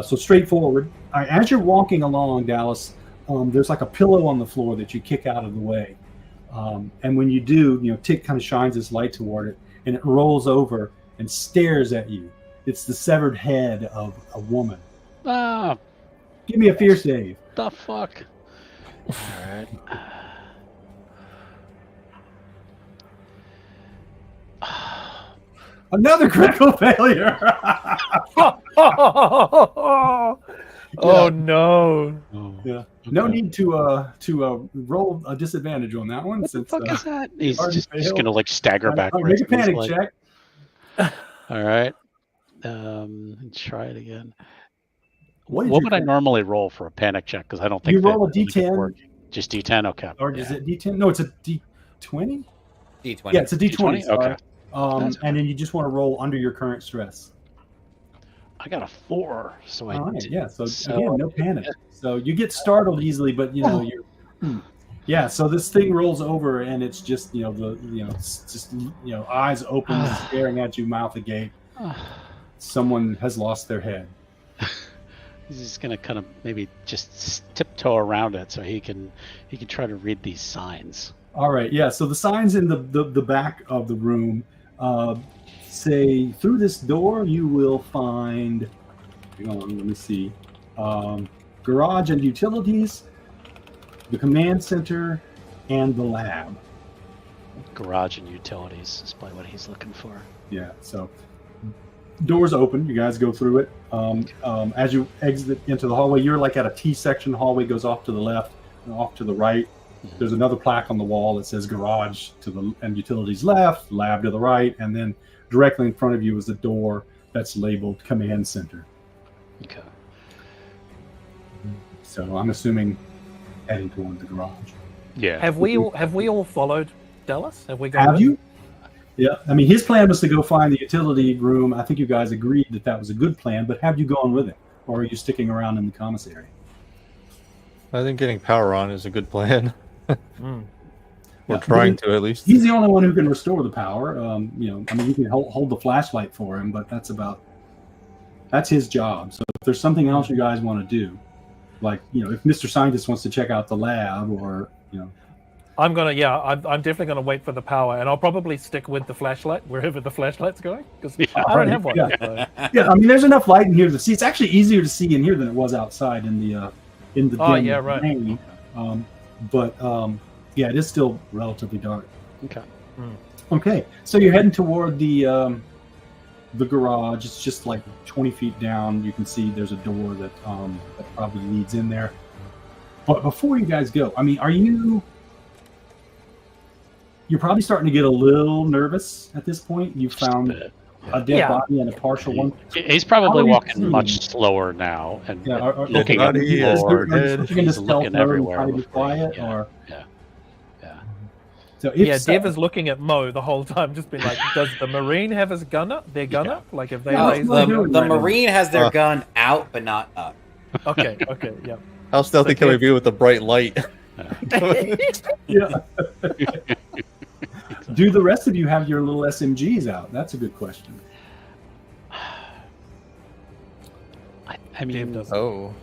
So straightforward. As you're walking along, Dallas, there's like a pillow on the floor that you kick out of the way. And when you do, Tick kind of shines his light toward it, and it rolls over and stares at you. It's the severed head of a woman. Ah. Give me a fear save. The fuck? All right. Another critical failure. Oh no! Oh, Yeah. No okay. need to roll a disadvantage on that one What the since fuck is that? He's already just failed. gonna like stagger All right, backwards. make a and he's panic like, check. all right. Try it again. What did What you would I fail? normally roll for a panic check? Because I don't You think roll a I don't think it's D10. working. Just D10. Okay. Or is it D10? No, it's a D20. D20. Yeah, it's a D20. D20? Okay. Sorry. That's And then you just want to roll under your current stress. I got a 4, so I All right. did. Yeah. So So- again, no panic. So you get startled easily, but you're. Yeah. So this thing rolls over, and it's just it's just eyes open, and staring at you, mouth agape. Someone has lost their head. He's just gonna kind of maybe just tiptoe around it so he can try to read these signs. All right, yeah. So the signs in the back of the room say, through this door you will find. Hang on, let me see. Garage and utilities, the command center, and the lab. Garage and utilities is probably what he's looking for. Yeah. So doors open. You guys go through it. As you exit into the hallway, you're like at a T-section. Hallway goes off to the left and off to the right. There's another plaque on the wall that says garage and utilities left, lab to the right, and then directly in front of you is a door that's labeled command center. Okay. So I'm assuming heading toward the garage. Yeah. Have we all followed Dallas? Have we gone? Have with you? him? Yeah. I mean, his plan was to go find the utility room. I think you guys agreed that was a good plan, but have you gone with it? Or are you sticking around in the commissary? I think getting power on is a good plan. Mm. We're Yeah, trying to at least. He's the only one who can restore the power. You can hold the flashlight for him, but that's his job. So if there's something else you guys want to do, like if Mr. Scientist wants to check out the lab, or I'm definitely gonna wait for the power, and I'll probably stick with the flashlight wherever the flashlight's going because I don't have one. Yeah. So. yeah, I mean, there's enough light in here to see. It's actually easier to see in here than it was outside in the Oh, dim yeah, right. rain. But it is still relatively dark. Okay. Okay, so you're heading toward the garage. It's just like 20 feet down. You can see there's a door that probably leads in there. But before you guys go, I mean, you're probably starting to get a little nervous at this point. You found a dead body and a partial one. He's probably How are you walking seeing? much slower now and looking at the floor. He's looking everywhere. Trying to be quiet, Yeah. or Yeah. so if so, Dev is looking at Mo the whole time, just being like, "Does the Marine have his gun up? Their gun Yeah. up? Like if they No, raise it's The, doing the right now. Marine has their gun out, but not up. Okay, yeah. How stealthy can we be with the bright light? yeah. Do the rest of you have your little SMGs out? That's a good question. I mean, Dave doesn't. Oh,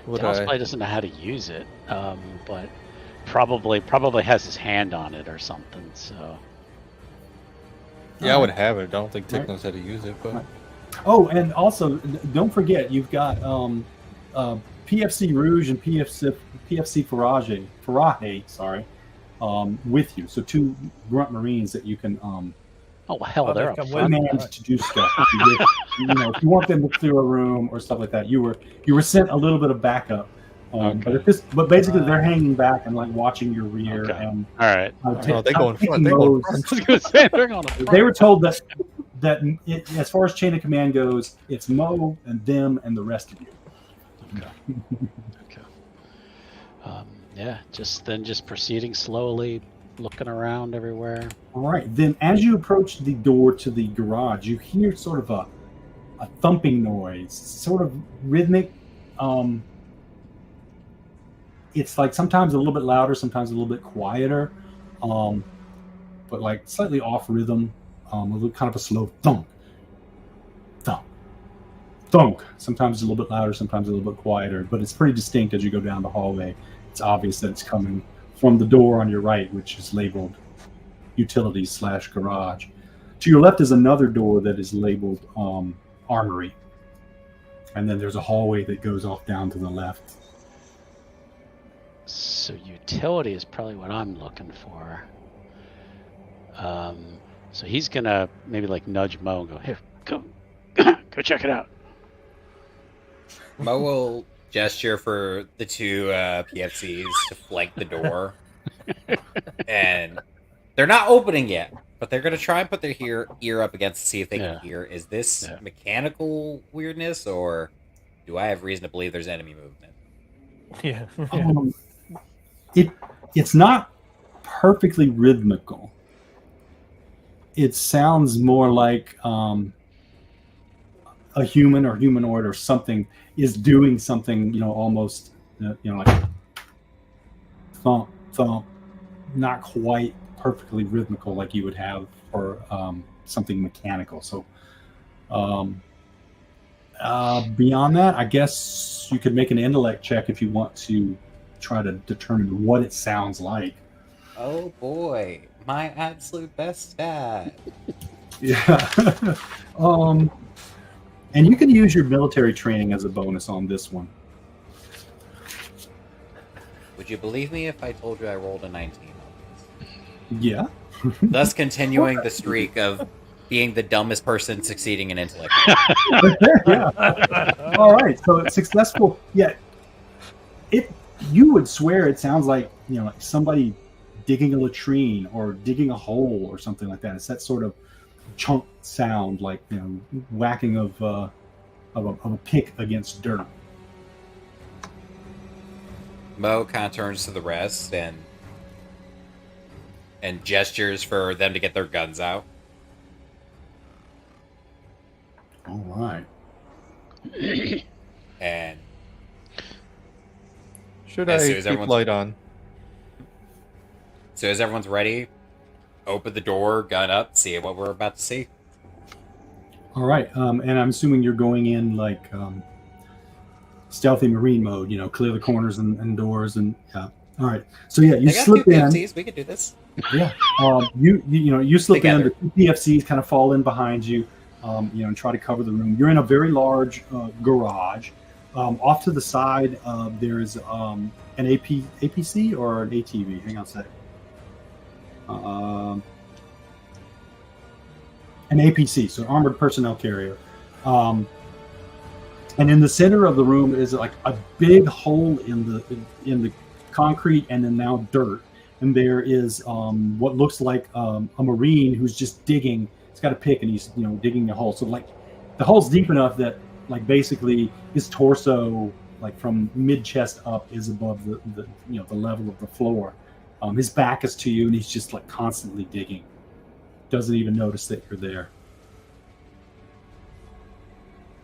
would Dallas I? probably doesn't know how to use it, but probably has his hand on it or something. So Yeah, I would have it. I don't think Tick Right. knows how to use it, but Right. Oh, and also don't forget you've got PFC Rouge and PFC Faraje, sorry, with you. So 2 grunt Marines that you can oh hell, Oh, they're they've up come front. with- command to do stuff. If you want them to clear a room or stuff like that, you were sent a little bit of backup. Okay. But basically they're hanging back and like watching your rear. Okay. And All right. no, they go in front. taking They go in those- front. I was gonna say they're going to They were told that as far as chain of command goes, it's Mo and them and the rest of you. Okay. Just proceeding slowly, looking around everywhere. All right. Then, as you approach the door to the garage, you hear sort of a thumping noise, sort of rhythmic. It's like sometimes a little bit louder, sometimes a little bit quieter, but like slightly off rhythm. A little kind of a slow thunk, thunk, thunk. Sometimes it's a little bit louder, sometimes a little bit quieter, but it's pretty distinct as you go down the hallway. It's obvious that it's coming from the door on your right, which is labeled utilities/garage. To your left is another door that is labeled armory. And then there's a hallway that goes off down to the left. So utility is probably what I'm looking for. So he's gonna maybe like nudge Mo and go, here, go check it out. Mo will gesture for the two PFCs to flank the door. And they're not opening yet, but they're going to try and put their ear up against to see if they can hear. Is this mechanical weirdness, or do I have reason to believe there's enemy movement? Yeah. It's not perfectly rhythmical. It sounds more like a human or humanoid or something is doing something, almost, like thump, thump, not quite perfectly rhythmical like you would have for something mechanical. So beyond that, I guess you could make an intellect check if you want to try to determine what it sounds like. Oh boy, my absolute best stat. Yeah. And you can use your military training as a bonus on this one. Would you believe me if I told you I rolled a 19 on this? Yeah. Thus continuing the streak of being the dumbest person succeeding in intellect. Yeah. All right. So it's successful. Yeah. You would swear it sounds like, like somebody digging a latrine or digging a hole or something like that. It's that sort of chunk sound, like whacking of a pick against dirt. Mo kind of turns to the rest and gestures for them to get their guns out. All right. And should I keep light on? So as everyone's ready, open the door, gun up, see what we're about to see. All right. And I'm assuming you're going in like stealthy marine mode, clear the corners and doors and all right. So yeah, you slip in. PFCs. We could do this. Yeah. You slip in. The two PFCs kind of fall in behind you, and try to cover the room. You're in a very large garage. Off to the side, there's an APC or an ATV. Hang on a sec. An APC, so armored personnel carrier. And in the center of the room is like a big hole in the concrete and then now dirt. And there is what looks like a Marine who's just digging. He's got a pick and he's digging a hole. So like the hole's deep enough that like basically his torso, like from mid chest up, is above the level of the floor. His back is to you and he's just like constantly digging. Doesn't even notice that you're there.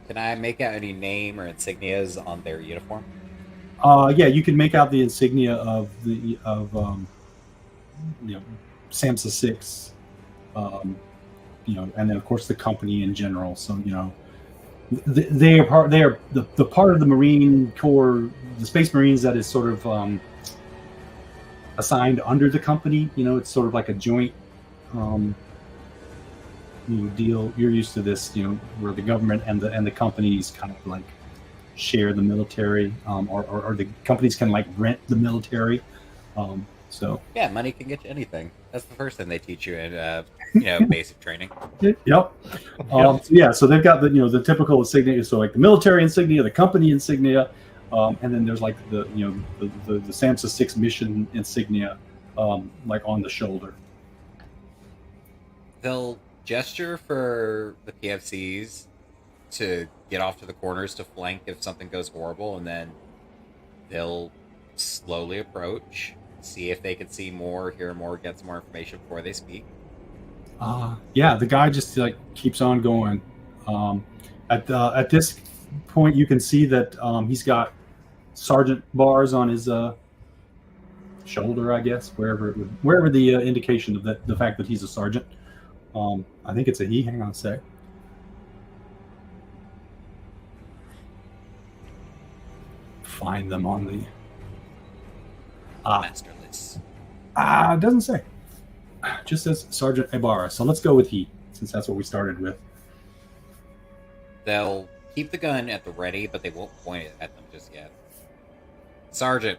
Can I make out any name or insignias on their uniform? Yeah, you can make out the insignia of SAMHSA 6, and then of course the company in general. So they are the part of the Marine Corps, the Space Marines that is sort of assigned under the company. It's sort of like a joint deal. You're used to this, where the government and the companies kind of like share the military, or the companies can like rent the military. So yeah, money can get you anything. That's the first thing they teach you in basic training. Yep. So they've got the typical insignia. So like the military insignia, the company insignia, and then there's like the SAMHSA 6 mission insignia, like on the shoulder. They'll gesture for the PFCs to get off to the corners to flank if something goes horrible, and then they'll slowly approach, see if they can see more, hear more, get some more information before they speak. The guy just like keeps on going. At this point, you can see that he's got sergeant bars on his shoulder, I guess, wherever the indication of the fact that he's a sergeant. I think it's a he. Hang on a sec. Find them on the master list. It doesn't say. It just says Sergeant Ibarra. So let's go with he, since that's what we started with. They'll keep the gun at the ready, but they won't point it at them just yet. Sergeant.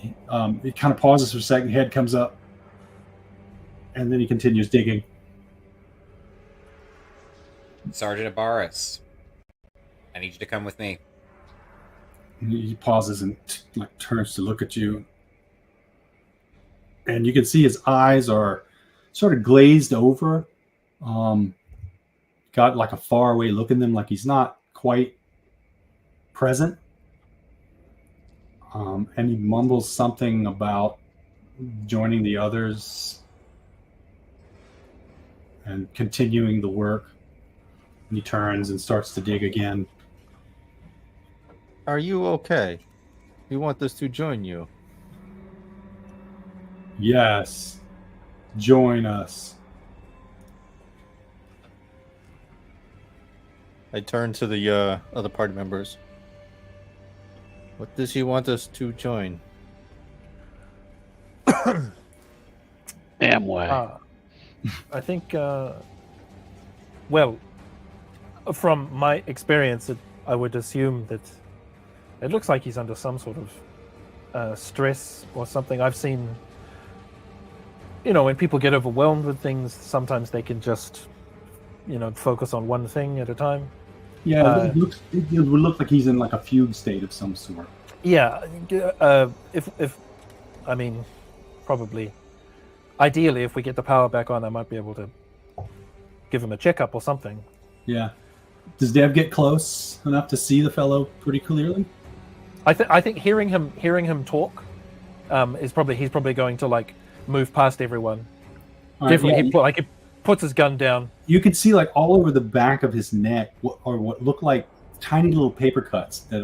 It kind of pauses for a second. Head comes up. And then he continues digging. Sergeant Ibarras. I need you to come with me. He pauses and like turns to look at you, and you can see his eyes are sort of glazed over. Got like a faraway look in them, like he's not quite present. And he mumbles something about joining the others and continuing the work. And he turns and starts to dig again. Are you okay? We want us to join you. Yes, join us. I turn to the other party members. What does he want us to join? Amway. I think, well, from my experience, I would assume that it looks like he's under some sort of stress or something. I've seen, when people get overwhelmed with things, sometimes they can just, focus on one thing at a time. Yeah, it would look like he's in like a fugue state of some sort. Yeah, if I mean, probably, ideally, if we get the power back on, I might be able to give him a checkup or something. Yeah. Does Dev get close enough to see the fellow pretty clearly? I think hearing him talk he's probably going to like move past everyone. Right, Definitely, yeah, he puts his gun down. You can see like all over the back of his neck what look like tiny little paper cuts that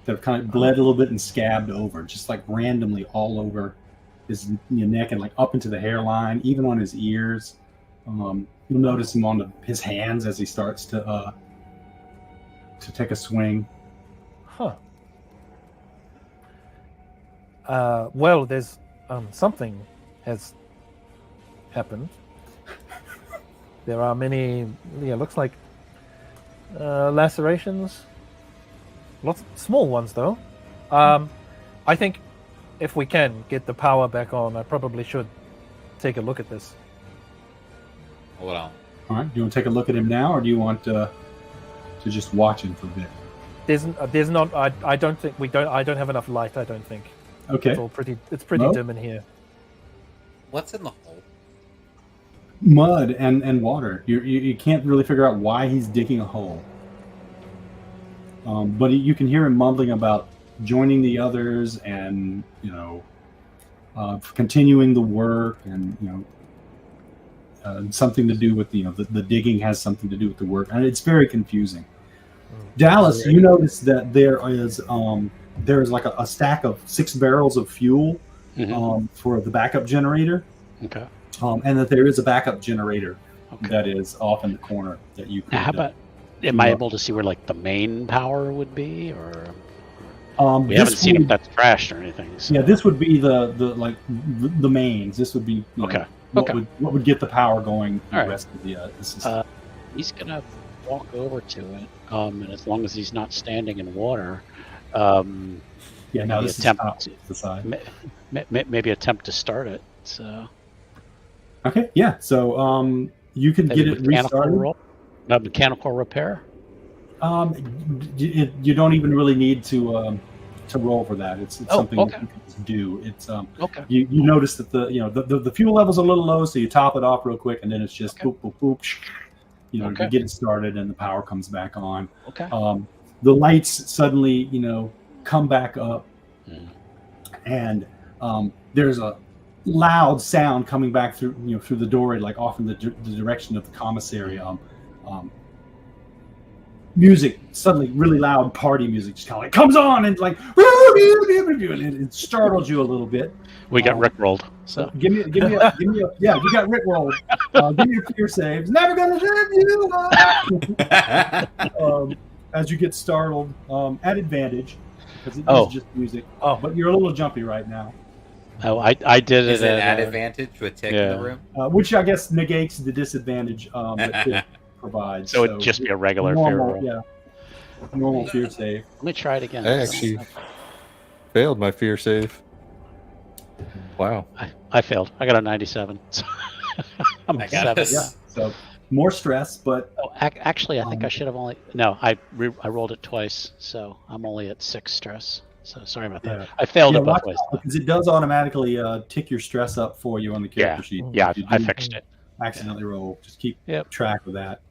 have kind of bled a little bit and scabbed over, just like randomly all over his neck and like up into the hairline, even on his ears. You'll notice him on his hands as he starts to take a swing. Huh. Well, there's something has happened. There are many, looks like lacerations. Lots of small ones, though. I think if we can get the power back on, I probably should take a look at this. Hold on. All right. Do you want to take a look at him now, or do you want to just watch him for a bit? There's not. I don't think we don't. I don't have enough light. I don't think. Okay. It's all pretty. It's pretty dim in here. What's in the hole? Mud and water. You can't really figure out why he's digging a hole. But you can hear him mumbling about joining the others and continuing the work, and something to do with the digging has something to do with the work, and it's very confusing. Dallas, you notice that there is like a stack of 6 barrels of fuel for the backup generator. Okay. And that there is a backup generator that is off in the corner that you could. Now, how about? Am I able to see where like the main power would be, or we haven't seen if that's trashed or anything? So. Yeah, this would be the mains. This would be okay. What would get the power going the right. rest of the system. He's gonna walk over to it, and as long as he's not standing in water, now this is out the side. Maybe attempt to start it. So. Okay. Yeah. So you can get it restarted. Mechanical repair. You don't even really need to roll for that. It's something you can just do. It's You notice that the fuel level's a little low, so you top it off real quick, and then it's just boop boop boop. You get it started, and the power comes back on. Okay. The lights suddenly come back up, and there's a loud sound coming back through the doorway, like off in the direction of the commissary. Music, suddenly really loud party music, just kind of like comes on and like it startles you a little bit. We got rickrolled. So give me you got rickrolled. Give me your fear saves. Never gonna let you. As you get startled, at advantage because it is just music. But you're a little jumpy right now. Oh, I did it. Is it at advantage with tick in the room? Which I guess negates the disadvantage that it provides. So it'd just be a regular fear roll. Yeah. Normal fear save. Let me try it again. I actually failed my fear save. Wow. I failed. I got a 97. So I'm I a got 7. this. Yeah. So more stress, but Oh, actually, I think I should have only. No, I rolled it twice, so I'm only at 6 stress. So sorry about that. Yeah. I failed yeah, it both watch ways. out, because it does automatically tick your stress up for you on the character sheet. Yeah, If you I do fixed it. accidentally roll. Just keep Yep. track of that,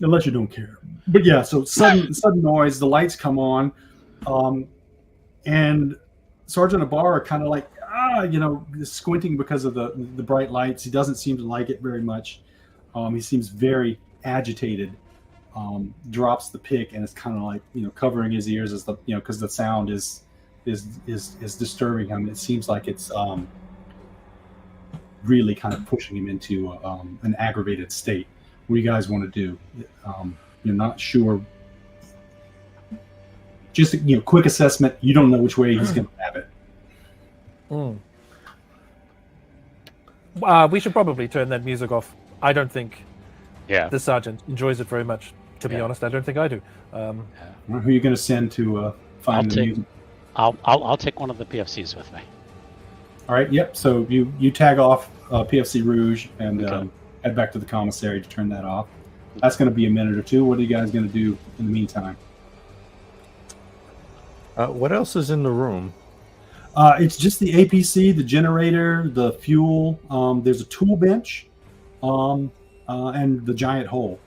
unless you don't care. But yeah, so sudden noise, the lights come on, and Sergeant Ibarra kind of like squinting because of the bright lights. He doesn't seem to like it very much. He seems very agitated. Drops the pick and it's kind of like covering his ears as because the sound is disturbing him. It seems like it's really kind of pushing him into an aggravated state. What do you guys want to do? You're not sure. Just quick assessment. You don't know which way he's going to have it. We should probably turn that music off. I don't think the sergeant enjoys it very much. To be honest, I don't think I do. Who are you going to send to find the music? I'll take one of the PFCs with me. All right. Yep. So you tag off PFC Rouge and head back to the commissary to turn that off. That's going to be a minute or two. What are you guys going to do in the meantime? What else is in the room? It's just the APC, the generator, the fuel. There's a tool bench, and the giant hole.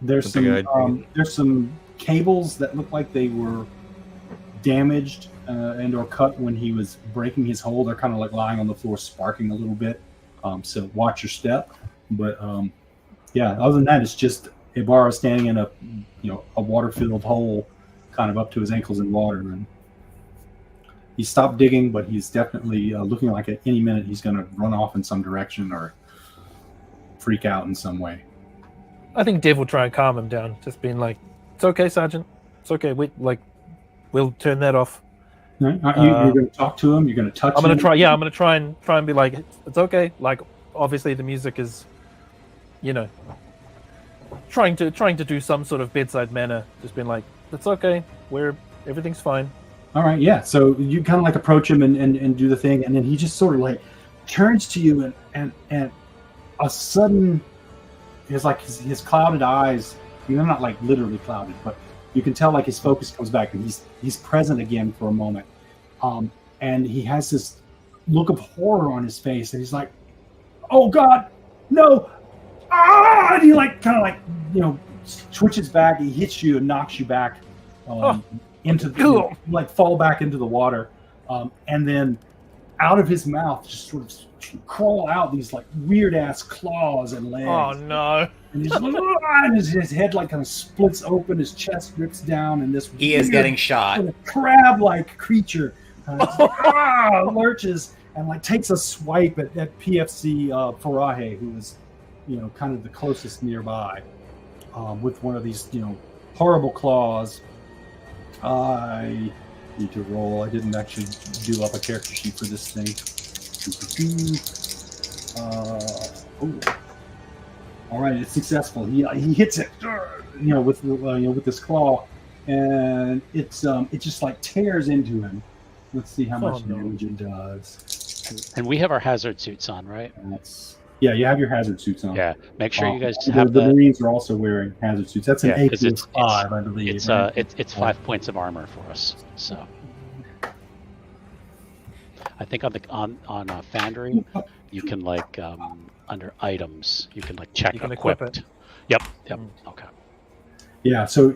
There's some cables that look like they were damaged and or cut when he was breaking his hole. They're kind of like lying on the floor, sparking a little bit. So watch your step. But other than that, it's just Ibarra standing in a water-filled hole, kind of up to his ankles in water. And he stopped digging, but he's definitely looking like at any minute he's going to run off in some direction or freak out in some way. I think Dave will try and calm him down, just being like, "It's okay, Sergeant. It's okay. We'll turn that off." Right. You're going to talk to him. You're going to touch him. I'm going to try. Yeah, I'm going to try and be like, "It's okay." Like, obviously, the music is, trying to do some sort of bedside manner. Just being like, "It's okay. Everything's fine." All right. Yeah. So you kind of like approach him and do the thing, and then he just sort of like turns to you and a sudden. It's like his clouded eyes. They're not like literally clouded, but you can tell like his focus comes back and he's present again for a moment. And he has this look of horror on his face, and he's like, "Oh God, no!" And he like kind of like twitches back. He hits you and knocks you back into the fall back into the water, and then out of his mouth just sort of crawl out these like weird ass claws and legs. Oh no! And he's like, and his head like kind of splits open, his chest drips down, and this he is getting shot. Crab-like creature lurches and like takes a swipe at PFC Farahe, who is kind of the closest nearby, with one of these horrible claws. I need to roll. I didn't actually do up a character sheet for this thing. All right, it's successful. He hits it, with this claw, and it just like tears into him. Let's see how much damage it does. And we have our hazard suits on, right? You have your hazard suits on. Yeah, make sure you guys have the Marines are also wearing hazard suits. That's an AP of 5, I believe. It's right? it's 5 points of armor for us. So I think on Foundry, you can like under items, you can like check equipped. Yep. Okay. Yeah. So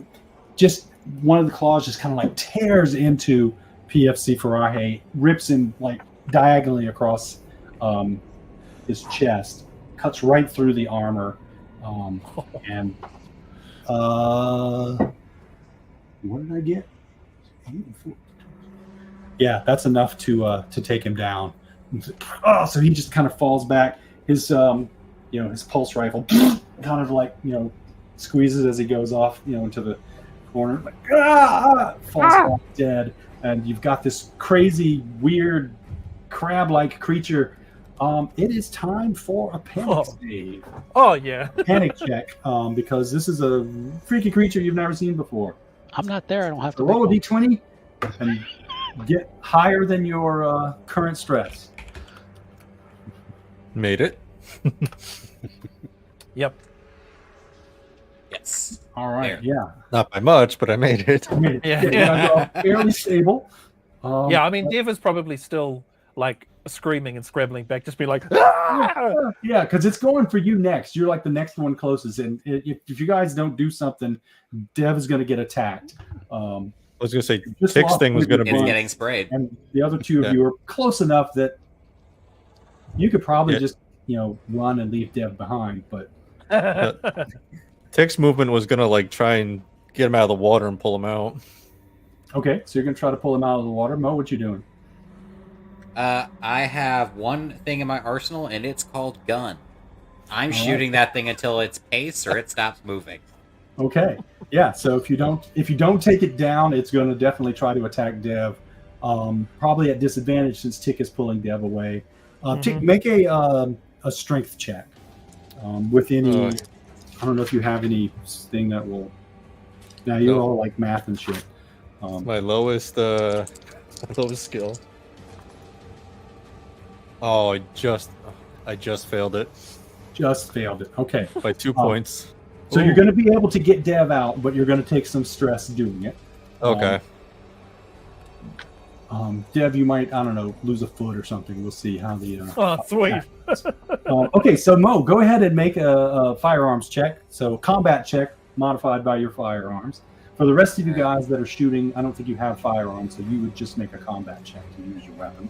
just one of the claws just kind of like tears into PFC Farahe, rips him like diagonally across his chest, cuts right through the armor, and what did I get? Yeah, that's enough to take him down. So he just kind of falls back. His his pulse rifle kind of like squeezes as he goes off into the corner, like falls back dead. And you've got this crazy, weird, crab-like creature. It is time for a panic save. Oh yeah, panic check. Because this is a freaky creature you've never seen before. I'm not there. I don't have to roll a d20 and get higher than your current stress. Made it. Yep. Yes. All right. There. Yeah. Not by much, but I made it. I mean, Yeah. you guys are all fairly stable. Yeah, I mean, Dev is probably still like screaming and scrambling back, just be like, "Ah!" Yeah, because it's going for you next. You're like the next one closest, and if you guys don't do something, Dev is going to get attacked. I was gonna say Just Tick's lost thing was gonna It's be getting sprayed. and the other two of Yeah. you are close enough that you could probably Yeah. just run and leave Dev behind. But Tick's movement was gonna like try and get him out of the water and pull him out. okay, so you're going to try to pull him out of the water. Mo, what you doing? I have one thing in my arsenal, and it's called gun. I'm All shooting that thing until it's pace or it stops moving. Okay, yeah. So if you don't take it down, it's going to definitely try to attack Dev. Probably at disadvantage since Tick is pulling Dev away. Tick, make a strength check with any. I don't know if you have any thing that will. Now you're all like math and shit. My lowest skill. Oh, I just failed it Just failed it. Okay, by 2 points. so you're going to be able to get Dev out, but you're going to take some stress doing it. Okay. Dev, you might, I don't know, lose a foot or something. We'll see how the. Oh, sweet. Okay, so Mo, go ahead and make a firearms check. So combat check modified by your firearms. For the rest of you guys that are shooting, I don't think you have firearms, so you would just make a combat check to use your weapon.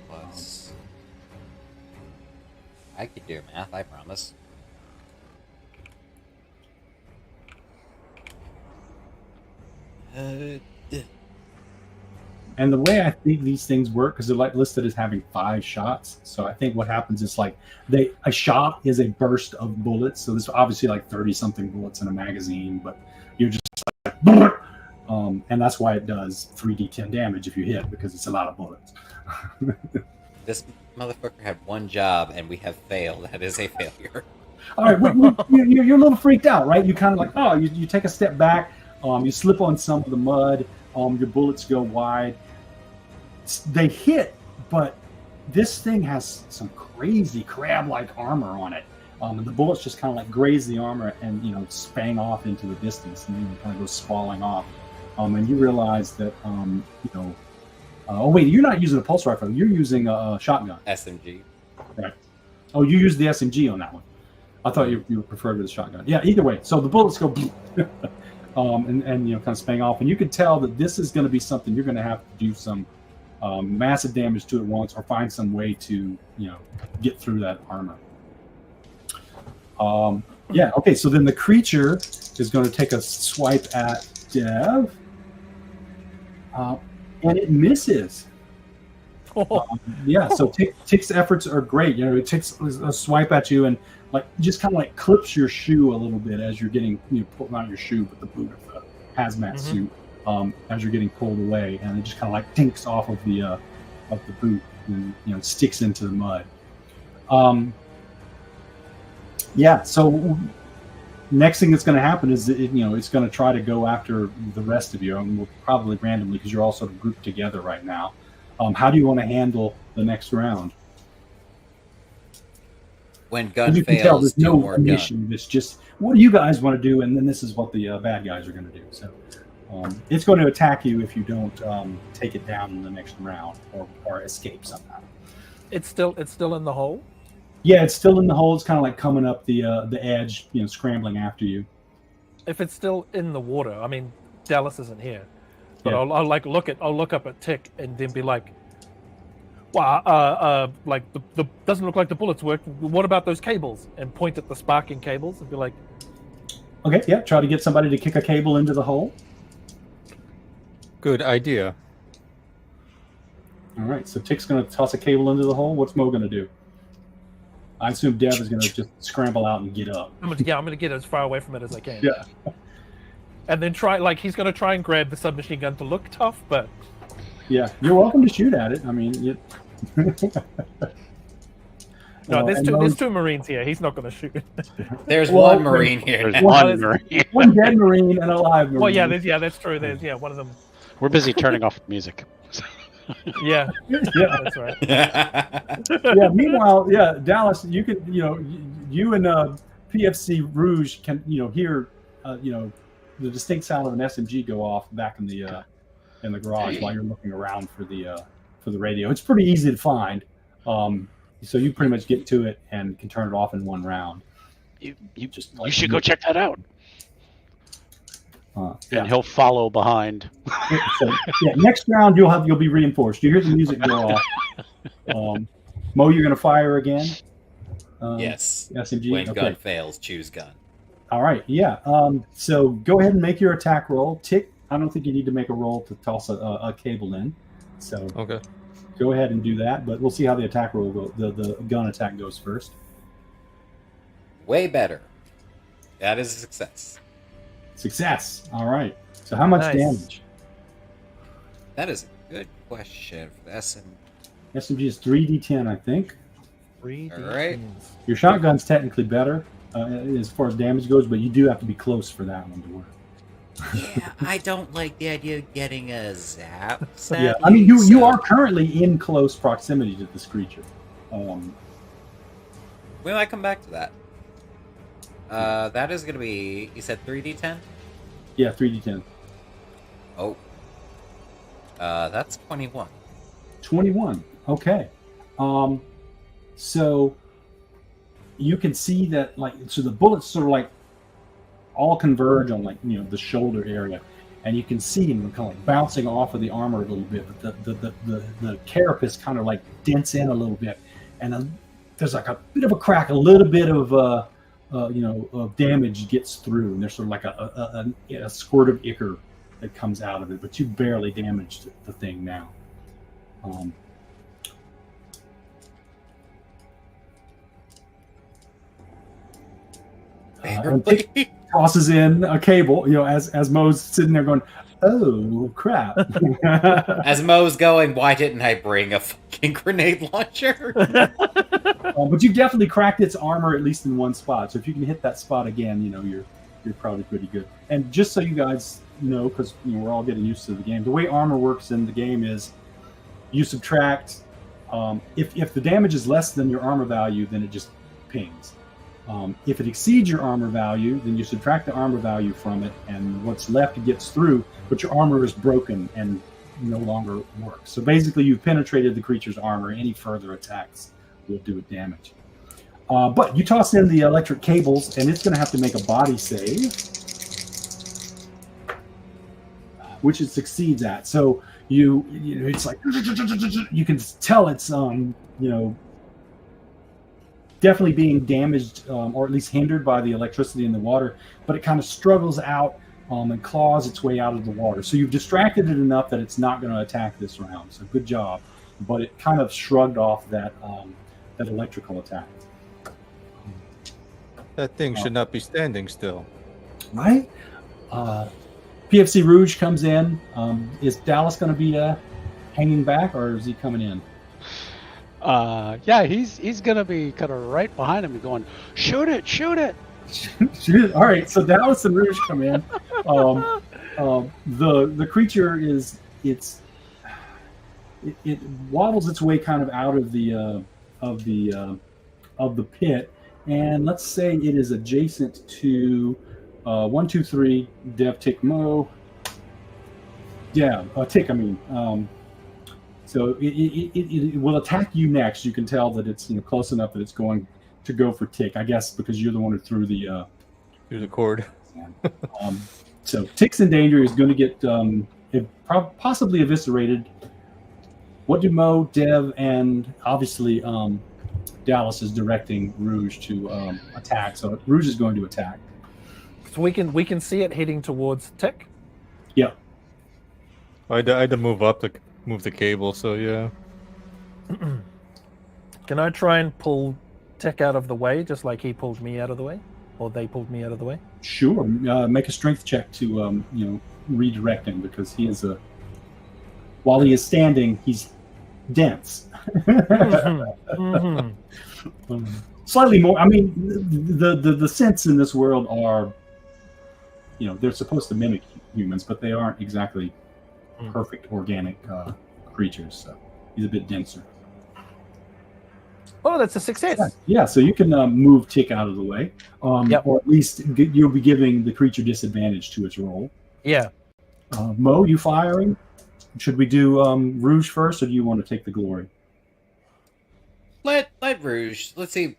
4 plus. I could do math, I promise. And the way I think these things work, because they're like listed as having 5 shots. So I think what happens is like a shot is a burst of bullets. So there's obviously like 30 something bullets in a magazine, but you're just like, and that's why it does 3d10 damage if you hit, because it's a lot of bullets. This motherfucker had one job and we have failed. That is a failure. All right, you're a little freaked out, right? You kind of like, oh, you take a step back, you slip on some of the mud, your bullets go wide. They hit, but this thing has some crazy crab-like armor on it. And the bullets just kind of like graze the armor and spang off into the distance, and then kind of go spalling off. And you realize that oh wait, you're not using a pulse rifle. You're using a shotgun. SMG. Right. Oh, you used the SMG on that one. I thought you preferred with a shotgun. Yeah. Either way, so the bullets go, and kind of spang off, and you can tell that this is going to be something you're going to have to do some massive damage to it once, or find some way to get through that armor. Yeah. Okay. So then the creature is going to take a swipe at Dev, and it misses. Yeah. So Tick's efforts are great. It takes a swipe at you and like just kind of like clips your shoe a little bit as you're getting not your shoe, but the boot of the hazmat suit as you're getting pulled away, and it just kind of like tinks off of the boot and sticks into the mud. Yeah. So next thing that's going to happen is it's going to try to go after the rest of you, and we'll probably randomly, because you're all sort of grouped together right now. How do you want to handle the next round? When gun You can tell fails, there's do no more gun. initiative. It's just, what do you guys want to do? And then this is what the bad guys are going to do. So it's going to attack you if you don't take it down in the next round or escape somehow. It's still in the hole. Yeah, it's still in the hole. It's kind of like coming up the edge, scrambling after you. If it's still in the water, I mean, Dallas isn't here, but Yeah. I'll look up at Tick and then be like, well, like the doesn't look like the bullets worked. What about those cables? And point at the sparking cables and be like, Okay, yeah. Try to get somebody to kick a cable into the hole. Good idea. All right, so Tick's going to toss a cable into the hole. What's Mo going to do? I assume Dev is going to just scramble out and get up. I'm gonna get as far away from it as I can. Yeah. And then he's gonna try and grab the submachine gun to look tough, but Yeah, you're welcome to shoot at it. I mean, no, there's and two Marines here. He's not gonna shoot. There's Well, one Marine here. There's now. one Marine. one dead Marine and a live Marine. Well, that's true. There's one of them. We're busy turning off the music. Yeah, Yeah. that's right. Yeah. Meanwhile, Dallas, you could, you and PFC Rouge can hear the distinct sound of an SMG go off back in the garage while you're looking around for the radio. It's pretty easy to find, so you pretty much get to it and can turn it off in one round. You should go check that out. Yeah. And he'll follow behind. So, next round you'll be reinforced. You hear the music go off. Mo, you're going to fire again. Yes. SMG. When okay. gun fails, choose gun. All right. Yeah. So go ahead and make your attack roll. Tick. I don't think you need to make a roll to toss a cable in. So Okay. go ahead and do that. But we'll see how the attack roll goes. The gun attack goes first. Way better. That is a success. Success. All right. So how much Nice. damage? That is a good question for the SMG. SMG is 3d10, I think. 3D All right. teams. Your shotgun's technically better as far as damage goes, but you do have to be close for that one to work. Yeah, I don't like the idea of getting a zap. Yeah, I mean, you are currently in close proximity to this creature. We might come back to that. That is going to be, you said 3d10? Yeah, 3d10. Oh. That's 21. 21. Okay. So you can see that, so the bullets sort of all converge on the shoulder area, and you can see them kind of bouncing off of the armor a little bit. But the carapace kind of dents in a little bit, and there's a bit of a crack, a little bit of of damage gets through, and there's sort of a squirt of ichor that comes out of it, but you barely damaged the thing now. And Tick tosses in a cable, as Mo's sitting there going, "Oh crap!" As Mo's going, why didn't I bring a fucking grenade launcher? But you definitely cracked its armor at least in one spot. So if you can hit that spot again, you're probably pretty good. And just so you guys know, because we're all getting used to the game, the way armor works in the game is you subtract. If the damage is less than your armor value, then it just pings. If it exceeds your armor value, then you subtract the armor value from it, and what's left gets through, but your armor is broken and no longer works. So basically, you've penetrated the creature's armor. Any further attacks will do it damage. But you toss in the electric cables, and it's going to have to make a body save, which it succeeds at. So it's you can tell it's definitely being damaged or at least hindered by the electricity in the water, but it kind of struggles out and claws its way out of the water. So you've distracted it enough that it's not going to attack this round. So good job. But it kind of shrugged off that electrical attack. That thing should not be standing still. Right? PFC Rouge comes in. Is Dallas going to be hanging back, or is he coming in? Yeah, he's gonna be kind of right behind him and going, shoot it. All right, so Dallas and Rouge come in. The creature it wobbles its way kind of out of the pit, and let's say it is adjacent to 1, 2, 3 Dev Tick Mo. Yeah, Tick. I mean. So it will attack you next. You can tell that it's close enough that it's going to go for Tick, I guess, because you're the one who threw the cord. So Tick's in danger. He's going to get possibly eviscerated. What do Mo, Dev, and obviously Dallas is directing Rouge to attack. So Rouge is going to attack. So we can see it heading towards Tick. Yeah. I had to move the cable, so yeah. Can I try and pull Tick out of the way, just like he pulled me out of the way, or they pulled me out of the way? Sure. Make a strength check to redirect him, because he is while he is standing, he's dense. Slightly more. I mean, the scents in this world are, they're supposed to mimic humans, but they aren't exactly perfect organic creatures. So he's a bit denser. Oh, that's a success. Yeah, so you can move Tick out of the way, Yep. or at least you'll be giving the creature disadvantage to its roll. Yeah. Mo, you firing? Should we do Rouge first, or do you want to take the glory? Let Rouge. Let's see.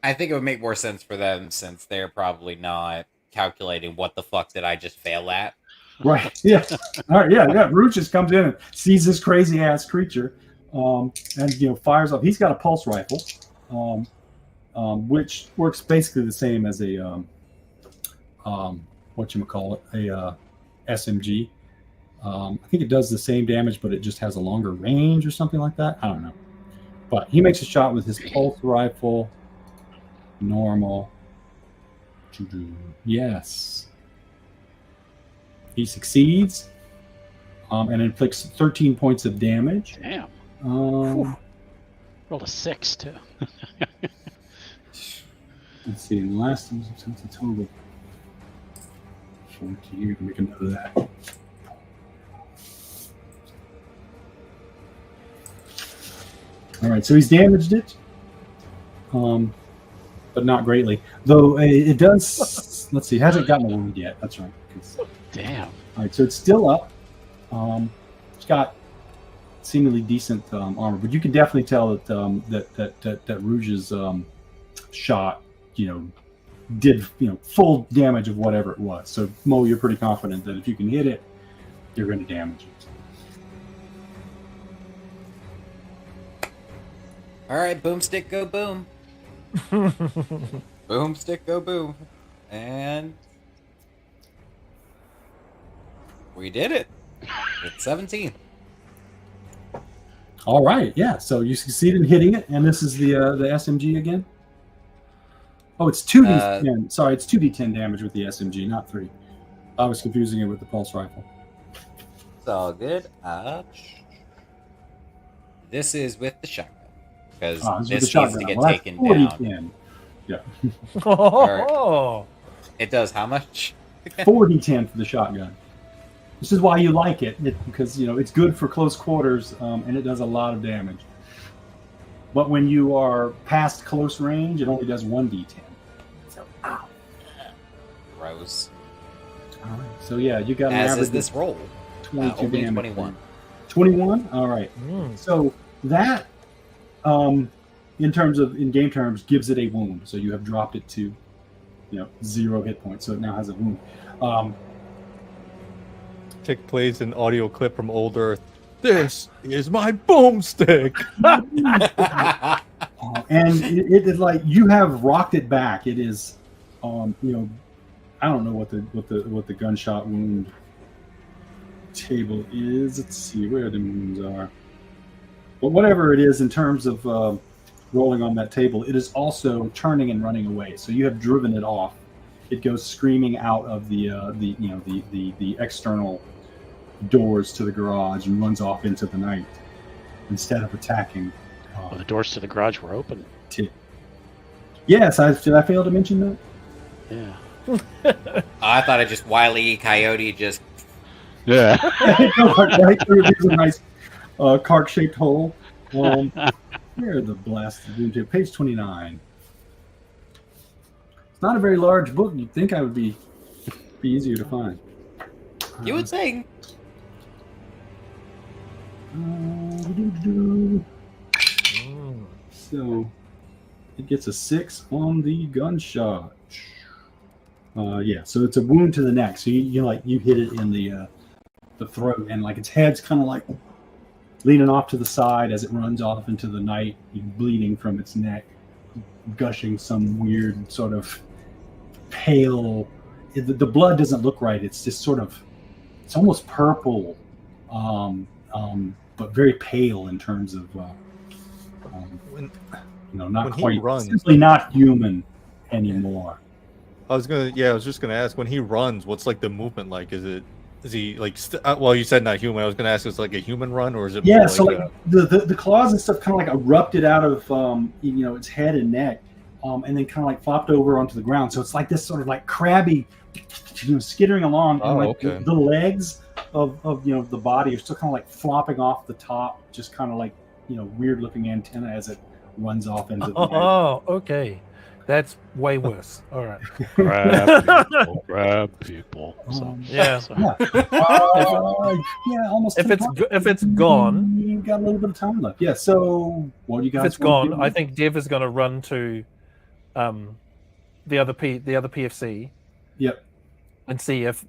I think it would make more sense for them since they're probably not calculating what the fuck did I just fail at. Right. Yeah. All right. Yeah. Rouge just comes in and sees this crazy ass creature, and fires up. He's got a pulse rifle, which works basically the same as a whatchamacallit, a SMG. I think it does the same damage, but it just has a longer range or something like that. I don't know. But he makes a shot with his pulse rifle. Normal. Yes. He succeeds, and inflicts 13 points of damage. Damn. Um, Rolled a 6 too. let's see. The last one since the total. 14. You can make a note of that. All right. So he's damaged it, but not greatly. Though it does. Let's see. It hasn't gotten a wound yet. That's right. Damn. All right, so it's still up. It's got seemingly decent armor, but you can definitely tell that that Rouge's shot, did full damage of whatever it was. So Mo, you're pretty confident that if you can hit it, you're going to damage it. All right, boomstick, go boom. Boomstick, go boom, and we did it. It's 17. All right, yeah. So you succeed in hitting it, and this is the SMG again. Oh, it's 2d10. Sorry, it's 2d10 damage with the SMG, not 3. I was confusing it with the pulse rifle. It's all good. This is with the shotgun because this needs to get taken down. Yeah. Oh. It does how much? 4d10 for the shotgun. This is why you like it because it's good for close quarters, and it does a lot of damage. But when you are past close range, it only does 1d10. So, ow. Gross. All right. So yeah, you got an As average is this roll. 22 Only damage. 21. 21. All right. So that, in game terms, gives it a wound. So you have dropped it to, 0 hit points. So it now has a wound. Tick plays an audio clip from Old Earth. This is my boomstick. And it is like you have rocked it back. It is, I don't know what the gunshot wound table is. Let's see where the wounds are. But whatever it is in terms of rolling on that table, it is also turning and running away. So you have driven it off. It goes screaming out of the external doors to the garage and runs off into the night instead of attacking. The doors to the garage were open. Yes, did I fail to mention that? Yeah. I thought it just Wile E. Coyote just. Yeah. Right through. There's a nice cart-shaped hole. Where are the blasted wounds? Page 29. It's not a very large book. You'd think I would be easier to find. You would think. So it gets a 6 on the gunshot. Yeah, so it's a wound to the neck. So you hit it in the throat, and like its head's kind of like leaning off to the side as it runs off into the night, bleeding from its neck, gushing some weird sort of pale. The blood doesn't look right. It's just sort of, it's almost purple, but very pale in terms of, not quite, simply not human anymore. I was just gonna ask, when he runs, what's like the movement like? Is he like? Well, you said not human. I was gonna ask, is it like a human run, or is it? Yeah, so like the claws and stuff kind of like erupted out of its head and neck, and then kind of like flopped over onto the ground. So it's like this sort of like crabby, skittering along, and like the legs of the body are still kind of like flopping off the top, just kind of like weird looking antenna as it runs off into the night. Oh, okay. That's way worse. All right. Grab people. Yeah. Almost. If it's gone, you got a little bit of time left. Yeah. So what do you guys? if it's want to gone, do? I think Dev is going to run to the other PFC. Yep. And see if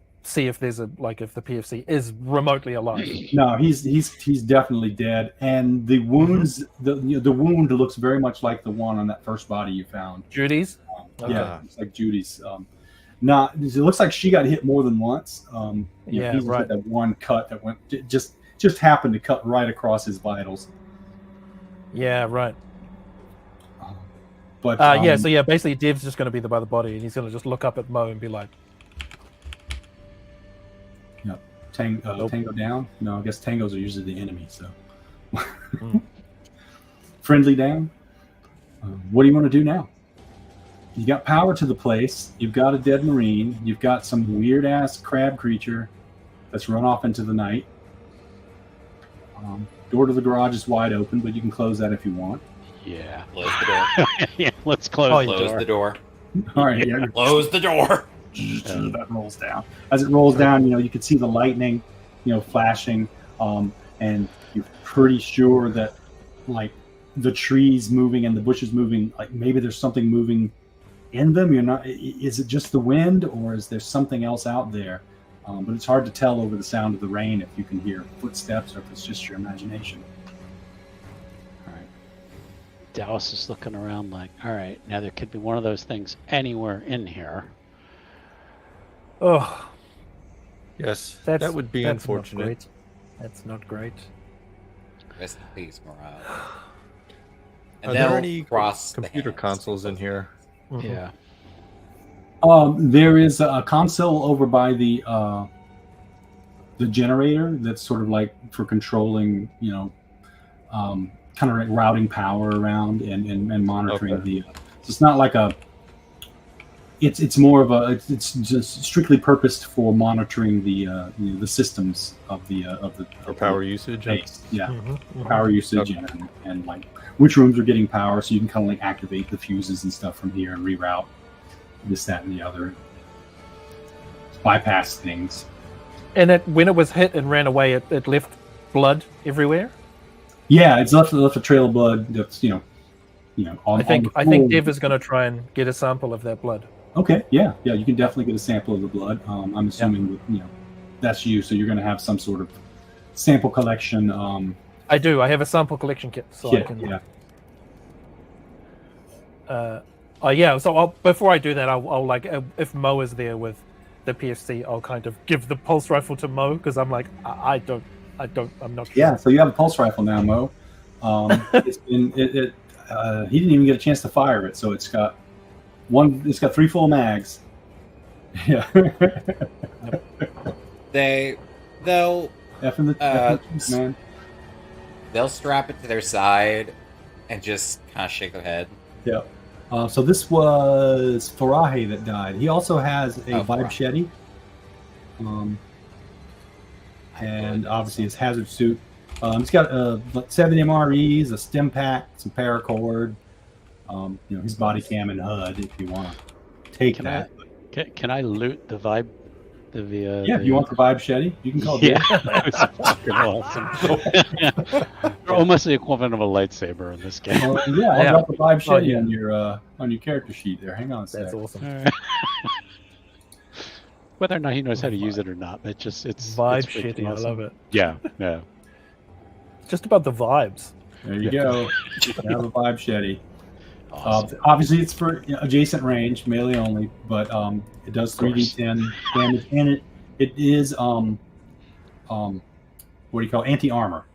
there's if the PFC is remotely alive. No, he's definitely dead, and the wounds the wound looks very much like the one on that first body you found. Judy's. Yeah, it's like Judy's. It looks like she got hit more than once. He's right. got that one cut that went just happened to cut right across his vitals. Yeah, right. But So basically Dev's just going to be by the body, and he's going to just look up at Mo and be like, Tango down? No, I guess tangos are usually the enemy. So friendly down. What do you want to do now? You got power to the place. You've got a dead marine. You've got some weird ass crab creature that's run off into the night. Door to the garage is wide open, but you can close that if you want. Yeah. Close the door. Yeah, let's close the door. All right, yeah. Close the door. That rolls down. As it rolls down, you can see the lightning, flashing, and you're pretty sure that, like, the trees moving and the bushes moving, like maybe there's something moving in them. You're not. Is it just the wind, or is there something else out there? But it's hard to tell over the sound of the rain if you can hear footsteps or if it's just your imagination. All right. Dallas is looking around like, all right, now there could be one of those things anywhere in here. "Oh, Yes, that would be unfortunate. That's not great." Rest in peace, Morale. Are there any computer consoles in here? Mm-hmm. Yeah. There is a console over by the generator that's sort of like for controlling, kind of like routing power around and monitoring the. So it's not like a. It's more of a. It's just strictly purposed for monitoring the systems of the For power usage. base. Yeah, Mm-hmm. power usage and like which rooms are getting power, so you can kind of like activate the fuses and stuff from here and reroute this, that, and the other. Bypass things. And when it was hit and ran away, it left blood everywhere. Yeah, it's left a trail of blood. That's on. I think Dev is going to try and get a sample of that blood. Okay, yeah, you can definitely get a sample of the blood. I'm assuming that, that's you, so you're going to have some sort of sample collection. I do. I have a sample collection kit, so I can. Yeah. So before I do that, I'll like if Mo is there with the PFC, I'll kind of give the pulse rifle to Mo because I'm like I'm not sure. Yeah, so you have a pulse rifle now, Mo. He didn't even get a chance to fire it, so it's got 3 full mags. Yeah. They'll F in the man. They'll strap it to their side and just kind of shake their head. Yeah. So this was Farahe that died. He also has a vibe shetty. And obviously his hazard suit. He's got 7 MREs, a stim pack, some paracord. His body cam and HUD if you want to take that. Can I loot the vibe? If you want the vibe shetty, you can call it. Yeah, that was fucking awesome. They're almost the equivalent of a lightsaber in this game. I'll drop the vibe shetty on your character sheet there. Hang on a sec. That's awesome. Right. Whether or not he knows how to use it or not, it's vibe it's shitty. awesome. I love it. Yeah. Just about the vibes. There you go. You have a vibe shetty. Awesome. Obviously, it's for adjacent range, melee only, but it does 3d10 damage, and it is anti-armor,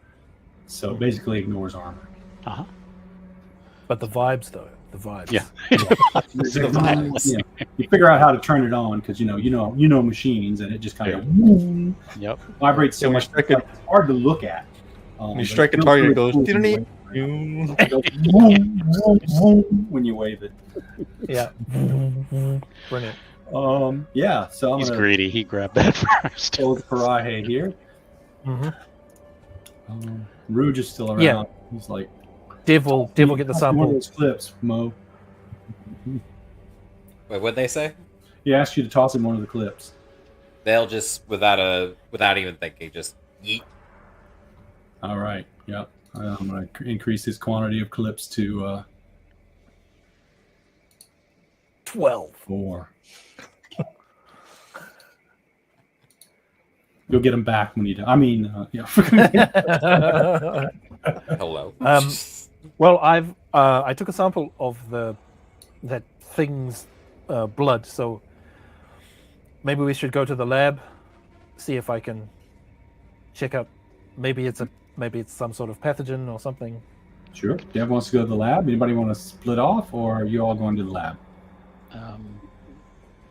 so it basically ignores armor. But the vibes, though, the vibes. Yeah. The vibes. You figure out how to turn it on because you know machines, and it just kind of vibrates so much. It's hard to look at. You strike a target, it goes. When you wave it. Yeah. Brilliant. So He's greedy. He grabbed that first. Hold Farahe here. Mm-hmm. Rouge is still around. Yeah. He's like, Devil get the One of sample. those clips, Mo. Wait, what'd they say? He asked you to toss him one of the clips. They'll just without even thinking, just yeet. All right. Yep. I'm going to increase his quantity of clips to 12. 4. You'll get him back when you do. I mean, yeah. Hello. Well, I took a sample of that thing's blood, so maybe we should go to the lab, see if I can check out. Maybe it's some sort of pathogen or something. Sure. Dev wants to go to the lab. Anybody want to split off, or are you all going to the lab?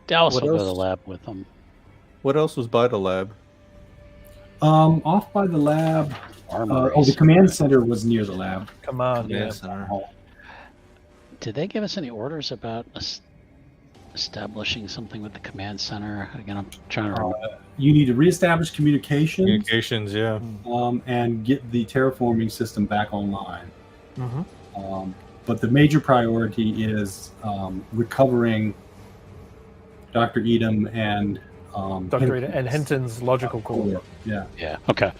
Dallas What will go to else? the lab with them. What else was by the lab? Off by the lab. Armories. The command center was near the lab. Command. Yeah. Did they give us any orders about establishing something with the command center? Again, I'm trying to remember. You need to reestablish communications, Communications, yeah. and get the terraforming system back online. Mm-hmm. But the major priority is recovering Dr. Edom and Dr. Eda and Hinton's logical core. Yeah. Yeah. Okay.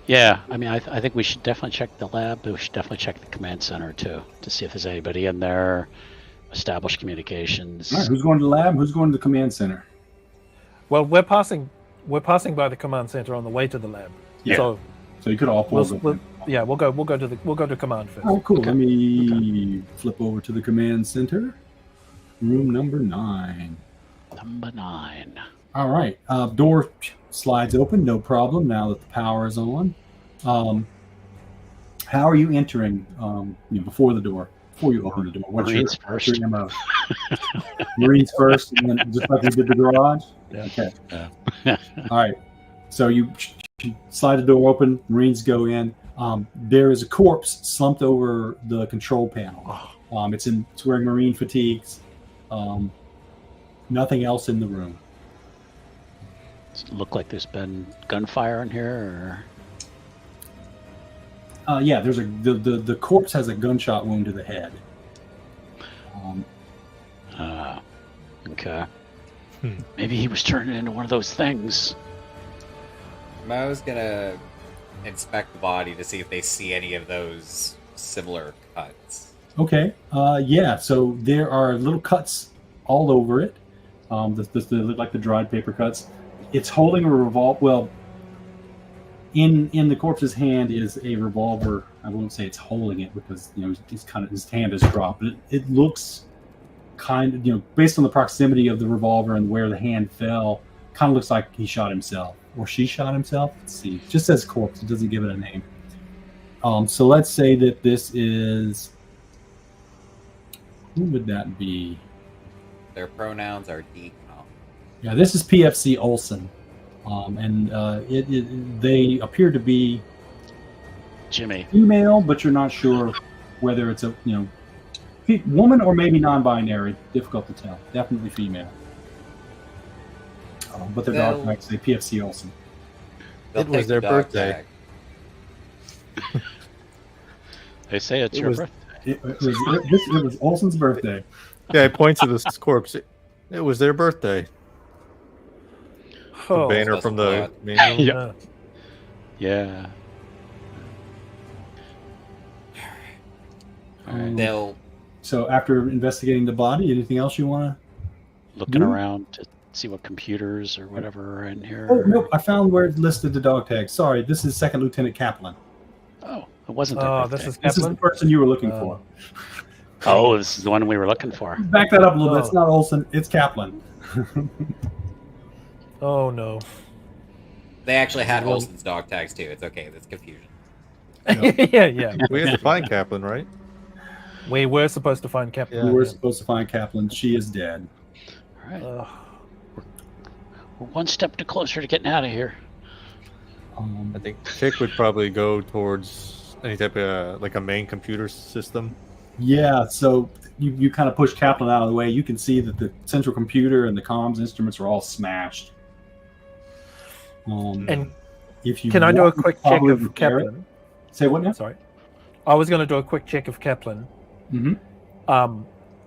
Yeah. I mean, I think we should definitely check the lab, but we should definitely check the command center too to see if there's anybody in there. Establish communications. All right, who's going to the lab? Who's going to the command center? Well, we're passing by the command center on the way to the lab. Yeah. So So you could all pull we'll go to command first. Oh, cool. Okay. Let me flip over to the command center. Room number 9. Number 9. All right. Door slides open, no problem. Now that the power is on. How are you entering? Before the door, before you open the door. Marines first. Your MO? Marines first, and then just like we did the garage. Yeah. Okay. Yeah. All right. So you slide the door open. Marines go in. There is a corpse slumped over the control panel. It's wearing Marine fatigues. Nothing else in the room. Does it look like there's been gunfire in here? Yeah, there's the corpse has a gunshot wound to the head. Okay. Maybe he was turning into one of those things. Mo's gonna inspect the body to see if they see any of those similar cuts. Okay. Yeah. So there are little cuts all over it. They look like the dried paper cuts. It's holding a revolver. Well, in the corpse's hand is a revolver. I won't say it's holding it because his hand is dropped. But it looks kind of based on the proximity of the revolver and where the hand fell, kind of looks like he shot himself or she shot himself. Let's see. It just says corpse. It doesn't give it a name. So let's say that this is. Who would that be? Their pronouns are decom. Yeah, this is PFC Olsen, and they appear to be Jimmy. female, but you're not sure whether it's a woman or maybe non-binary. Difficult to tell. Definitely female. But their dog might say PFC Olsen. They'll It was take their the dog birthday. tag. They say it's your birthday. It was Olsen's birthday. Yeah, I point to this corpse. It was their birthday. The Oh, banner from the manual. Yeah. Yeah. They'll So after investigating the body, anything else you want to? Looking Do? around to see what computers or whatever are in here. Oh nope, I found where it listed the dog tag. Sorry, this is Second Lieutenant Kaplan. Oh, it wasn't their Oh, birthday. this is This is the Kaplan. person you were looking for. Oh, this is the one we were looking for. Back that up a little bit. Oh. It's not Olsen. It's Kaplan. Oh no. They actually had Olsen's dog tags too. It's okay. That's confusion. yeah. We had to find Kaplan, right? We were supposed to find Kaplan. We were supposed to find Kaplan. She is dead. All right. Ugh. We're one step closer to getting out of here. I think Chick would probably go towards any type of like a main computer system. Yeah, so you kind of push Kaplan out of the way. You can see that the central computer and the comms instruments are all smashed. And if you can I do a want, quick check probably of repair it. Kaplan? Say what now? Sorry. I was going to do a quick check of Kaplan,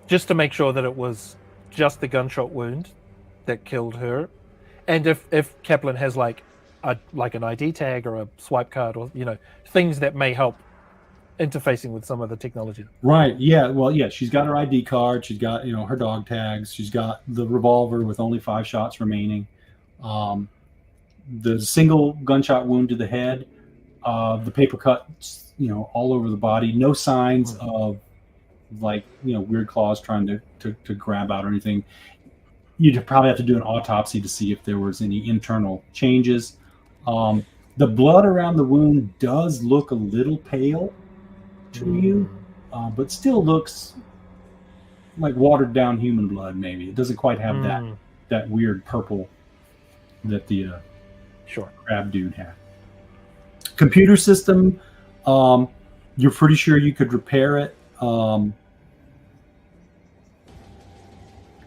just to make sure that it was just the gunshot wound that killed her, and if Kaplan has like an ID tag or a swipe card or things that may help interfacing with some of the technology. Right. Yeah. Well, yeah. She's got her ID card. She's got her dog tags. She's got the revolver with only 5 shots remaining. The single gunshot wound to the head. The paper cuts, all over the body. No signs of weird claws trying to grab out or anything. You'd probably have to do an autopsy to see if there was any internal changes. The blood around the wound does look a little pale to you, but still looks like watered down human blood. Maybe it doesn't quite have that weird purple that the crab dude had. Computer system, you're pretty sure you could repair it.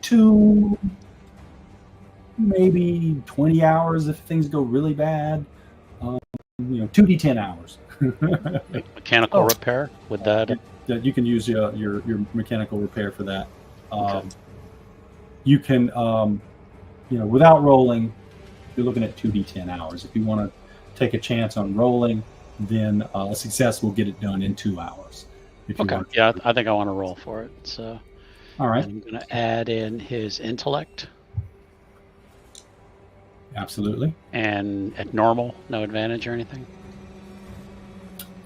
2, maybe 20 hours if things go really bad. 2d10 hours. Mechanical repair with that. That you can use your mechanical repair for that. You can, without rolling, you're looking at 2d10 hours. If you want to take a chance on rolling, then a success will get it done in 2 hours. Yeah, I think I want to roll for it. So, all right. I'm going to add in his intellect. Absolutely. And at normal, no advantage or anything?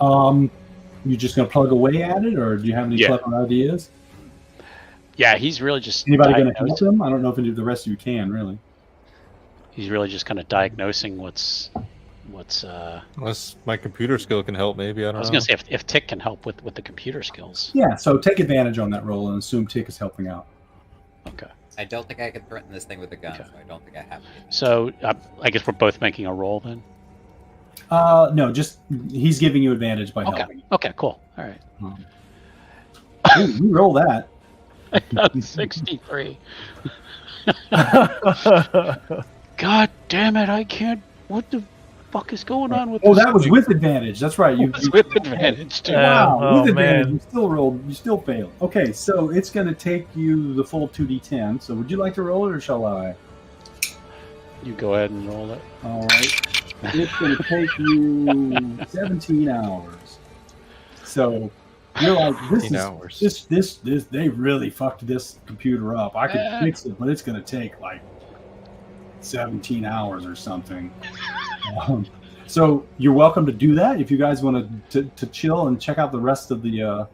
You just going to plug away at it, or do you have any clever ideas? Yeah, he's really just... Anybody going to help him? I don't know if any of the rest of you can, really. He's really just kind of diagnosing what's unless my computer skill can help, maybe. I don't know. I was going to say if Tick can help with the computer skills. Yeah, so take advantage on that roll and assume Tick is helping out. Okay. I don't think I can threaten this thing with a gun, so I don't think I have to. So I guess we're both making a roll then? No, just he's giving you advantage by helping. Okay, cool. All right. Ooh, you roll that. I got 63. God damn it, I can't... What the fuck is going on with this? Oh, that was with advantage. That's right. You with advantage, too. Wow, with advantage, you still rolled. You still failed. Okay, so it's going to take you the full 2d10. So would you like to roll it, or shall I? You go ahead and roll it. All right. It's going to take you 17 hours. So you're like, this they really fucked this computer up. I could fix it, but it's going to take like 17 hours or something. So you're welcome to do that if you guys want to chill and check out the rest of the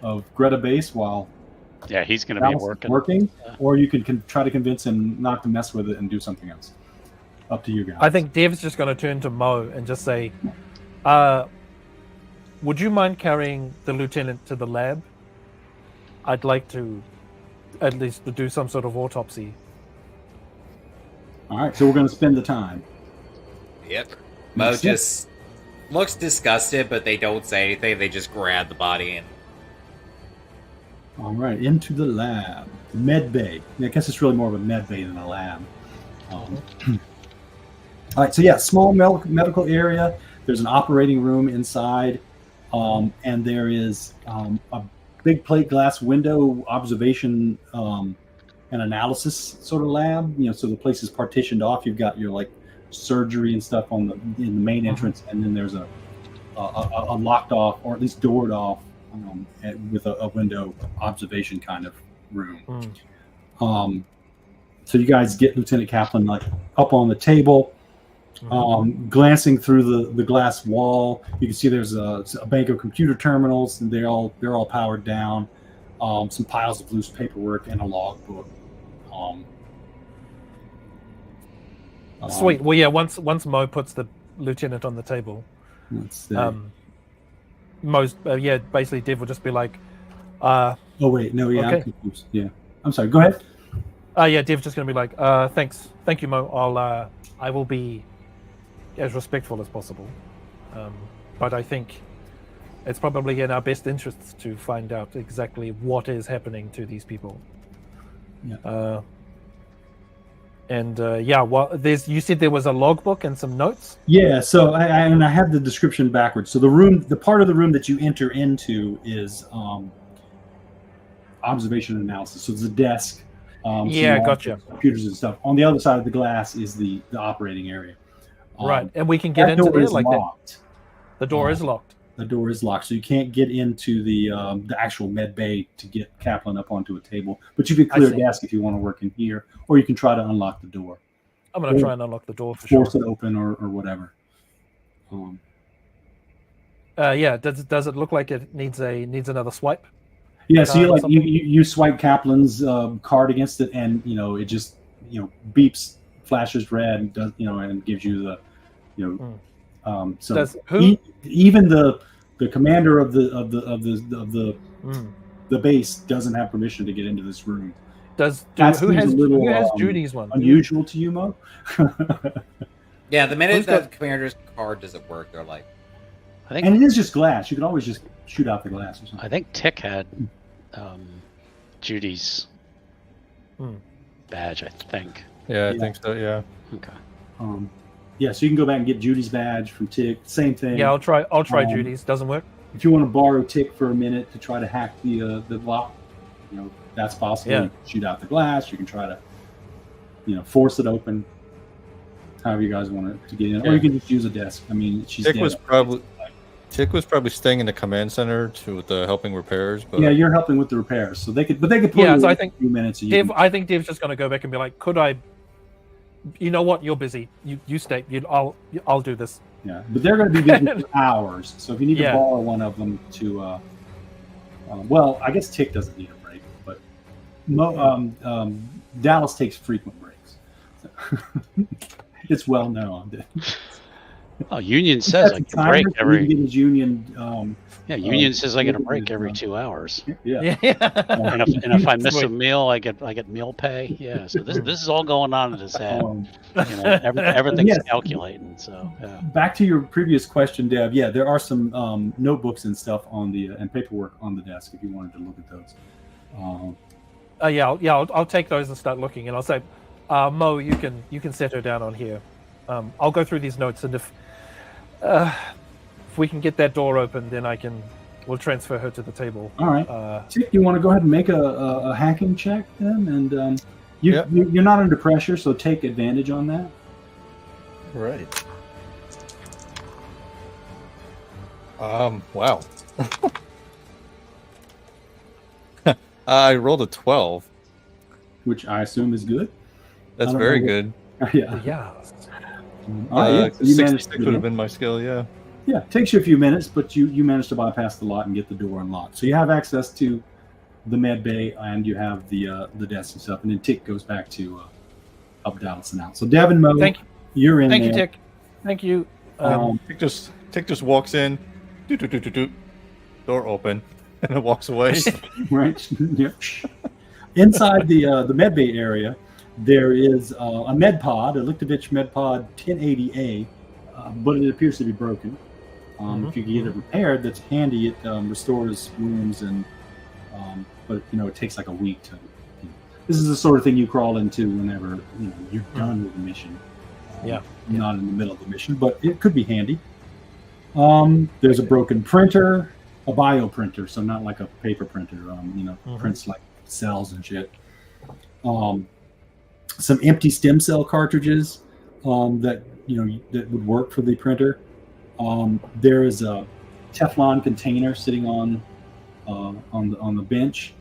of Greta base while he's going to be working, or you can try to convince him not to mess with it and do something else. Up to you guys. I think Dev's just going to turn to Mo and just say, would you mind carrying the lieutenant to the lab? I'd like to at least do some sort of autopsy. All right, so we're going to spend the time. Yep. Mo just looks disgusted, but they don't say anything. They just grab the body and... All right, into the lab. Med bay. I guess it's really more of a med bay than a lab. All right, so small medical area. There's an operating room inside, and there is a big plate glass window observation and analysis sort of lab. So the place is partitioned off. You've got your surgery and stuff in the main entrance, and then there's a locked off, or at least doored off, with a window observation kind of room. So you guys get Lieutenant Kaplan up on the table. Glancing through the glass wall, you can see there's a bank of computer terminals, and they're all powered down. Some piles of loose paperwork and a logbook. Sweet. Well, once Mo puts the lieutenant on the table, Mo's basically Dev will just be like, oh wait, no, okay. I'm confused. Yeah, I'm sorry. Go ahead. Dev's just gonna be like, thank you, Mo. I will be as respectful as possible, but I think it's probably in our best interests to find out exactly what is happening to these people. And you said there was a logbook and some notes. Yeah, so I have the description backwards. So the part of the room that you enter into is observation and analysis. So it's a desk. Gotcha. Computers and stuff. On the other side of the glass is the operating area. Right, and we can get into door there is like locked. that. The door is locked. The door is locked, so you can't get into the actual med bay to get Kaplan up onto a table. But you could clear a desk if you want to work in here, or you can try to unlock the door. I'm going to try and unlock the door for sure. Force it open or whatever. Does it look like it needs another swipe? Yeah, so you swipe Kaplan's card against it, and it just beeps, flashes red, and does and gives you the even the commander of the base doesn't have permission to get into this room. Who has Judy's one? Unusual to you, Mo? Yeah, the minute that the commander's card doesn't work, they're like, and it is just glass. You can always just shoot out the glass or something. I think Tick had Judy's badge, I think. Yeah, I think so, yeah. Okay. So you can go back and get Judy's badge from Tick. Same thing. Yeah, I'll try Judy's. Doesn't work. If you want to borrow Tick for a minute to try to hack the lock, that's possible. Yeah. You can shoot out the glass. You can try to, force it open. However you guys want it to get in, or you can just use a desk. I mean, Tick was probably staying in the command center with the helping repairs. But yeah, you're helping with the repairs, so they could put so I think a few minutes. I think Dev's just going to go back and be like, "Could I? You know what? You're busy. You stay. I'll do this." Yeah, but they're going to be busy for hours. So if you need to borrow one of them to, I guess Tick doesn't need a break, but Dallas takes frequent breaks. So it's well known. Oh, Union says I can break every. Union. Union says I get a break every 2 hours. Yeah. And if I miss a meal, I get meal pay. Yeah. So this is all going on in his head. Everything's calculating. So back to your previous question, Deb. Yeah, there are some notebooks and stuff on the and paperwork on the desk if you wanted to look at those. I'll take those and start looking, and I'll say, Mo, you can set her down on here. I'll go through these notes, and if we can get that door open, then we'll transfer her to the table. All right. Tick, you want to go ahead and make a hacking check then, and you're not under pressure, so take advantage on that. Right. Wow. I rolled a 12. Which I assume is good. That's very good. Yeah. All right, 66 would have been my skill, yeah. Yeah, it takes you a few minutes, but you managed to bypass the lot and get the door unlocked. So you have access to the med bay, and you have the desk and stuff, and then Tick goes back to up Dallas and out. So Devin, Mo, you're in there. Thank you, Tick. Thank you. Tick just walks in, door open, and it walks away. Right. Yep. Inside the med bay area, there is a med pod, a Lichtovich med pod 1080A, but it appears to be broken. If you can get it repaired, that's handy. It restores wounds, but it takes like a week to. This is the sort of thing you crawl into whenever you're done with the mission. Not in the middle of the mission, but it could be handy. There's a broken printer, a bio printer, so not like a paper printer. Prints like cells and shit. Some empty stem cell cartridges that would work for the printer. There is a Teflon container sitting on the bench,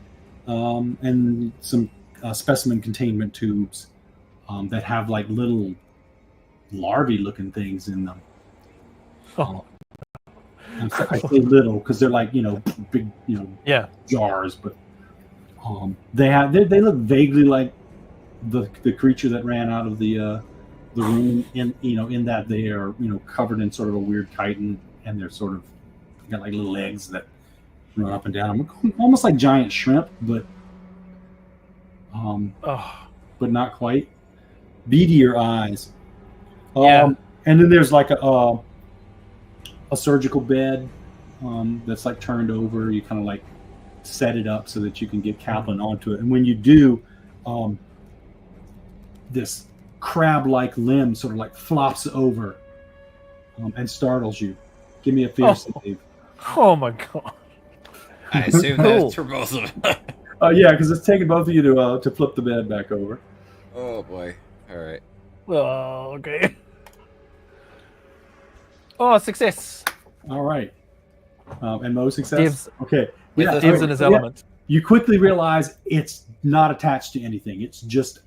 and some specimen containment tubes that have like little larvae-looking things in them. I say little because they're like big jars, but they look vaguely like the creature that ran out of the room in that they are covered in sort of a weird chitin, and they're sort of got like little legs that run up and down, almost like giant shrimp, but not quite. Beadier eyes. And then there's like a surgical bed that's like turned over. You kind of like set it up so that you can get Kaplan onto it, and when you do, this crab-like limb sort of like flops over and startles you. Give me a fear save. Oh my god! I assume Cool. that's for both of them. Yeah, because it's taking both of you to flip the bed back over. Oh boy! All right. Oh, okay. Oh, success. All right. And Mo success? Divs. Okay. With Yeah, the- Divs in his element. You quickly realize it's not attached to anything. It's just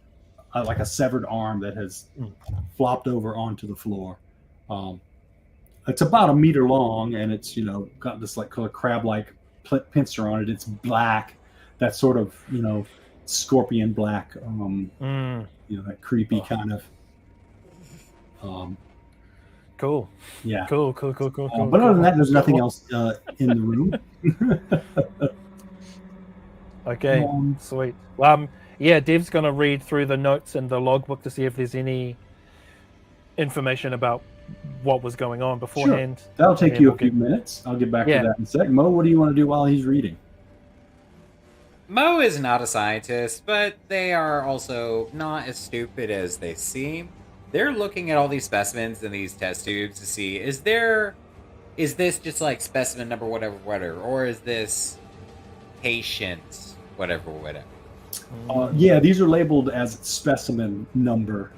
like a severed arm that has flopped over onto the floor. It's about 1 meter long, and it's got this like kind of crab-like pincer on it. It's black, that sort of scorpion black, that creepy kind of. Cool. Yeah. Cool. But other than that, there's nothing else in the room. Okay, sweet. Yeah, Dev's gonna read through the notes and the logbook to see if there's any information about what was going on beforehand. Sure. That'll take And you a we'll few get- minutes. I'll get back Yeah. to that in a sec. Mo, what do you want to do while he's reading? Mo is not a scientist, but they are also not as stupid as they seem. They're looking at all these specimens in these test tubes to see is this just like specimen number whatever, or is this patient whatever. Yeah, these are labeled as specimen number,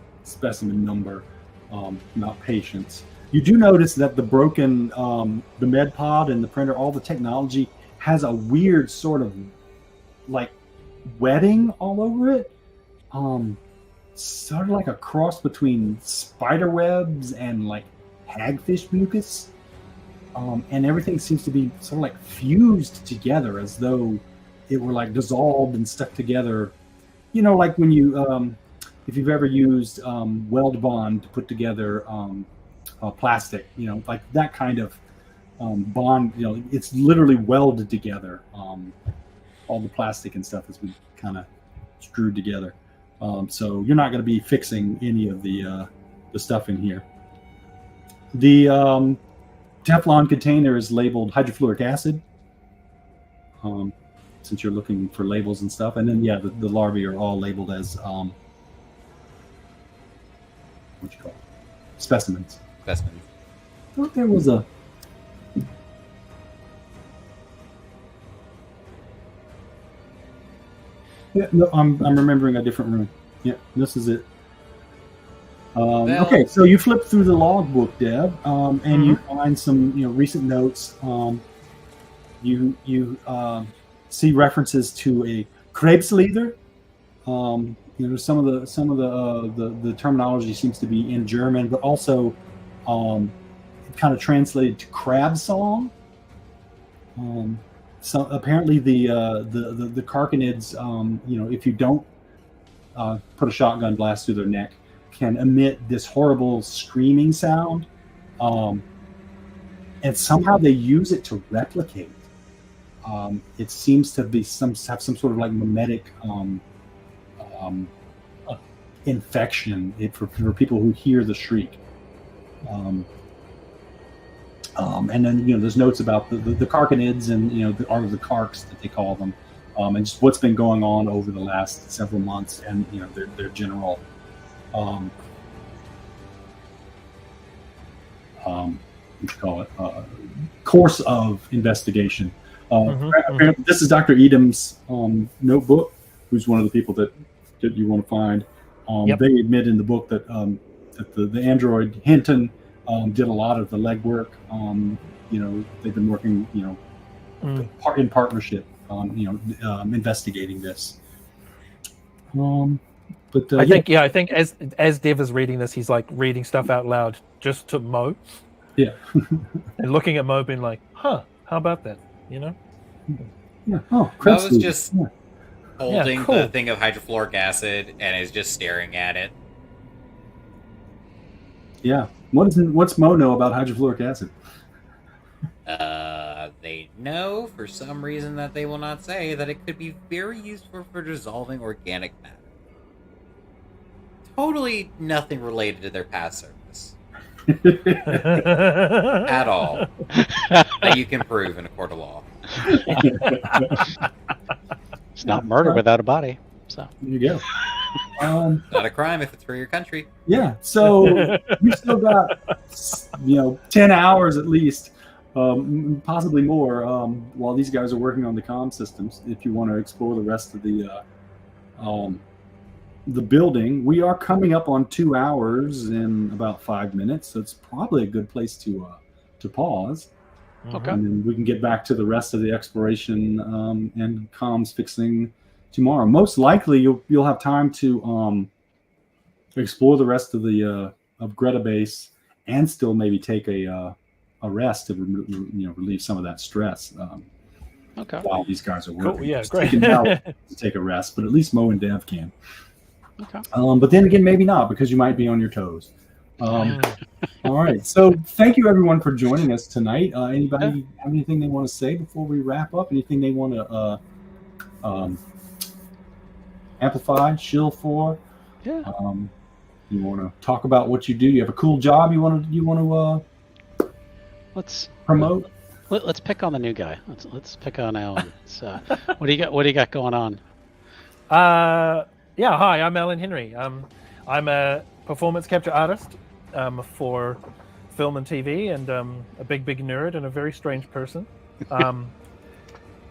not patients. You do notice that the broken, the med pod and the printer, all the technology has a weird sort of like wetting all over it. Sort of like a cross between spider webs and like hagfish mucus. And everything seems to be sort of like fused together as though it were like dissolved and stuck together. Like when you, if you've ever used weld bond to put together plastic, like that kind of bond, it's literally welded together. All the plastic and stuff has been kind of screwed together. So you're not going to be fixing any of the stuff in here. The Teflon container is labeled hydrofluoric acid. Since you're looking for labels and stuff, and then the larvae are all labeled as what you call it? Specimens. I thought there was a. Yeah, no, I'm remembering a different room. Yeah, this is it. Okay, so you flip through the logbook, Deb, and you find some recent notes. You see references to a Krebslieder. Some of the terminology seems to be in German, but also kind of translated to crab song. So apparently the Karkanids, if you don't put a shotgun blast through their neck, can emit this horrible screaming sound, and somehow they use it to replicate. It seems to be have some sort of like mimetic infection for people who hear the shriek. And then there's notes about the Karkanids and the Karks that they call them, and just what's been going on over the last several months, and their general course of investigation. Apparently, this is Dr. Edam's notebook, who's one of the people that you want to find. They admit in the book that the android Hinton did a lot of the legwork. They've been working, in partnership on, investigating this. But I think as Dev is reading this, he's like reading stuff out loud just to Mo. Yeah. And looking at Mo, being like, "Huh, how about that?" Yeah. Oh, I was just yeah. holding cool. the thing of hydrofluoric acid and is just staring at it. Yeah. What's Mo know about hydrofluoric acid? They know for some reason that they will not say that it could be very useful for dissolving organic matter. Totally nothing related to their past service at all that you can prove in a court of law. It's not murder without a body. So There you go. Not a crime if it's for your country. Yeah, so we've still got 10 hours at least, possibly more, while these guys are working on the comm systems. If you want to explore the rest of the building, we are coming up on 2 hours in about 5 minutes, so it's probably a good place to pause. Okay. And then we can get back to the rest of the exploration and comms fixing tomorrow. Most likely, you'll have time to explore the rest of the of Greta base and still maybe take a rest to relieve some of that stress. Okay. While these guys are working, Cool. Yeah, Just great. taking out to take a rest, but at least Mo and Dev can. Okay. But then again, maybe not, because you might be on your toes. All right. So thank you everyone for joining us tonight. Anybody have anything they want to say before we wrap up? Anything they want to amplify, shill for? Yeah. You want to talk about what you do? You have a cool job you want to Let's promote? let's pick on the new guy. Let's pick on Alan. What do you got going on? Yeah, hi, I'm Alan Henry. I'm a performance capture artist for film and TV, and a big nerd and a very strange person.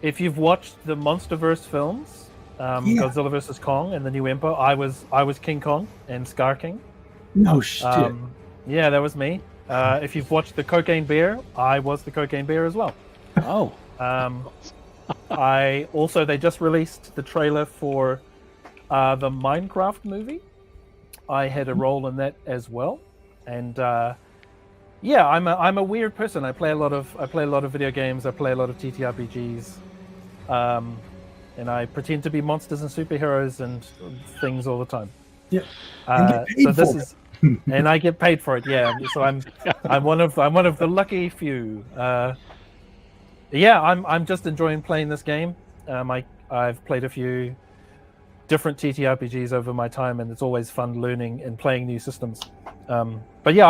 If you've watched the MonsterVerse films, Godzilla vs. Kong and the New Emperor, I was King Kong and Scar King. No shit. Yeah, that was me. If you've watched the Cocaine Bear, I was the Cocaine Bear as well. Oh. They just released the trailer for the Minecraft movie. I had a role in that as well, and I'm a weird person. I play a lot of video games. I play a lot of TTRPGs, and I pretend to be monsters and superheroes and things all the time. Yeah. And I get paid for it. Yeah. So I'm one of the lucky few. I'm just enjoying playing this game. I've played a few different TTRPGs over my time, and it's always fun learning and playing new systems. But yeah,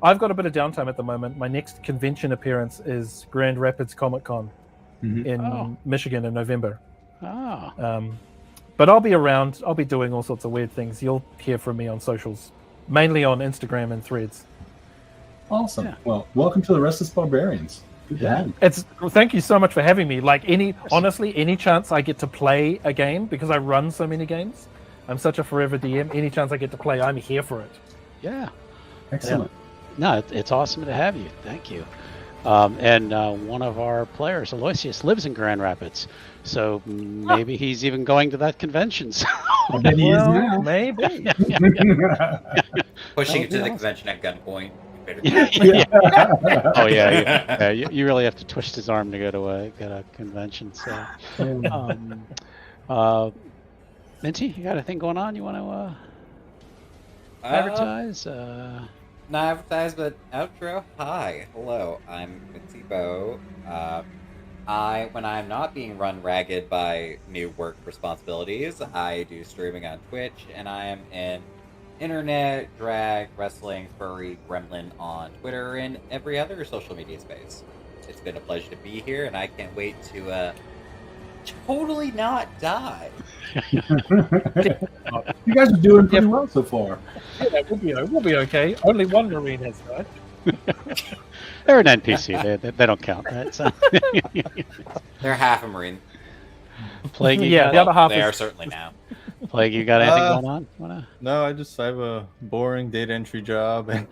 I've got a bit of downtime at the moment. My next convention appearance is Grand Rapids Comic Con in Michigan in November. But I'll be around. I'll be doing all sorts of weird things. You'll hear from me on socials, mainly on Instagram and Threads. Awesome. Yeah. Well, welcome to the Restless Barbarians. Good to have you. Thank you so much for having me. Honestly, any chance I get to play a game, because I run so many games, I'm such a forever DM. Any chance I get to play, I'm here for it. Yeah. Excellent. No, it's awesome to have you. Thank you. And one of our players, Aloysius, lives in Grand Rapids, so maybe he's even going to that convention. I bet he is now. Maybe. Pushing it to the convention at gunpoint. Oh yeah. You really have to twist his arm to go to a convention. So, Minty, you got a thing going on? You want to advertise? Not advertise, but outro. Hi, hello. I'm Minty Bo. When I'm not being run ragged by new work responsibilities, I do streaming on Twitch, and I am in internet, drag, wrestling, furry, gremlin on Twitter, and every other social media space. It's been a pleasure to be here, and I can't wait to totally not die. You guys are doing pretty well so far. Yeah, we'll be okay. Only one Marine has died. They're an NPC. They don't count, right? So. They're half a Marine. Plague, the other half they are certainly now. Plague, you got anything going on? No, I have a boring data entry job, and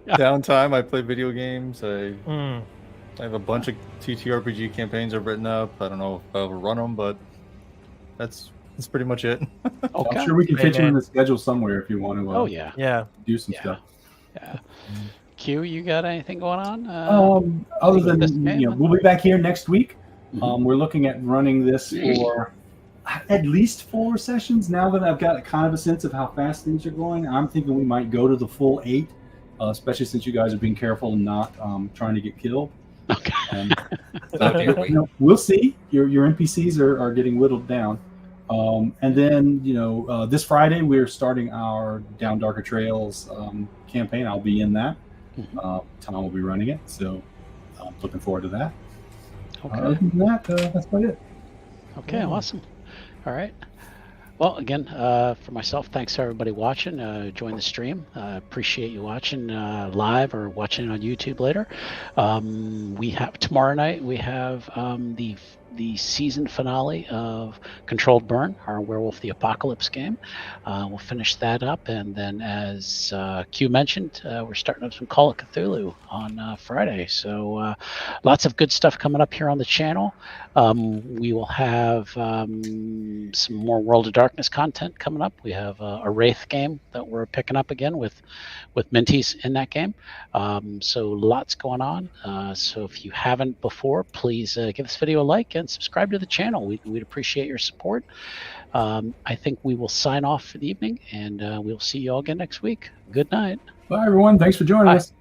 downtime. I play video games. I have a bunch of TTRPG campaigns I've written up. I don't know if I'll run them, but that's pretty much it. Okay. I'm sure we can fit you in the schedule somewhere if you want to. Do some stuff. Yeah. Q, you got anything going on? Other than we'll be back here next week. We're looking at running this for at least 4 sessions. Now that I've got kind of a sense of how fast things are going, I'm thinking we might go to the full 8, especially since you guys are being careful and not trying to get killed. Okay. We'll see. Your NPCs are getting whittled down. And then, this Friday we're starting our Down Darker Trails campaign. I'll be in that. Tom will be running it, so I'm looking forward to that. Okay. Other than that, that's about it. Okay, awesome. All right. Well, again, for myself, thanks to everybody watching. Join the stream. Appreciate you watching live or watching on YouTube later. We have tomorrow night. We have the season finale of Controlled Burn, our Werewolf the Apocalypse game. We'll finish that up, and then, as Q mentioned, we're starting up some Call of Cthulhu on Friday. So lots of good stuff coming up here on the channel. We will have some more World of Darkness content coming up. We have a Wraith game that we're picking up again with Minties in that game. So lots going on. So if you haven't before, please give this video a like and subscribe to the channel. We'd appreciate your support. I think we will sign off for the evening, and we'll see you all again next week. Good night. Bye, everyone. Thanks for joining us.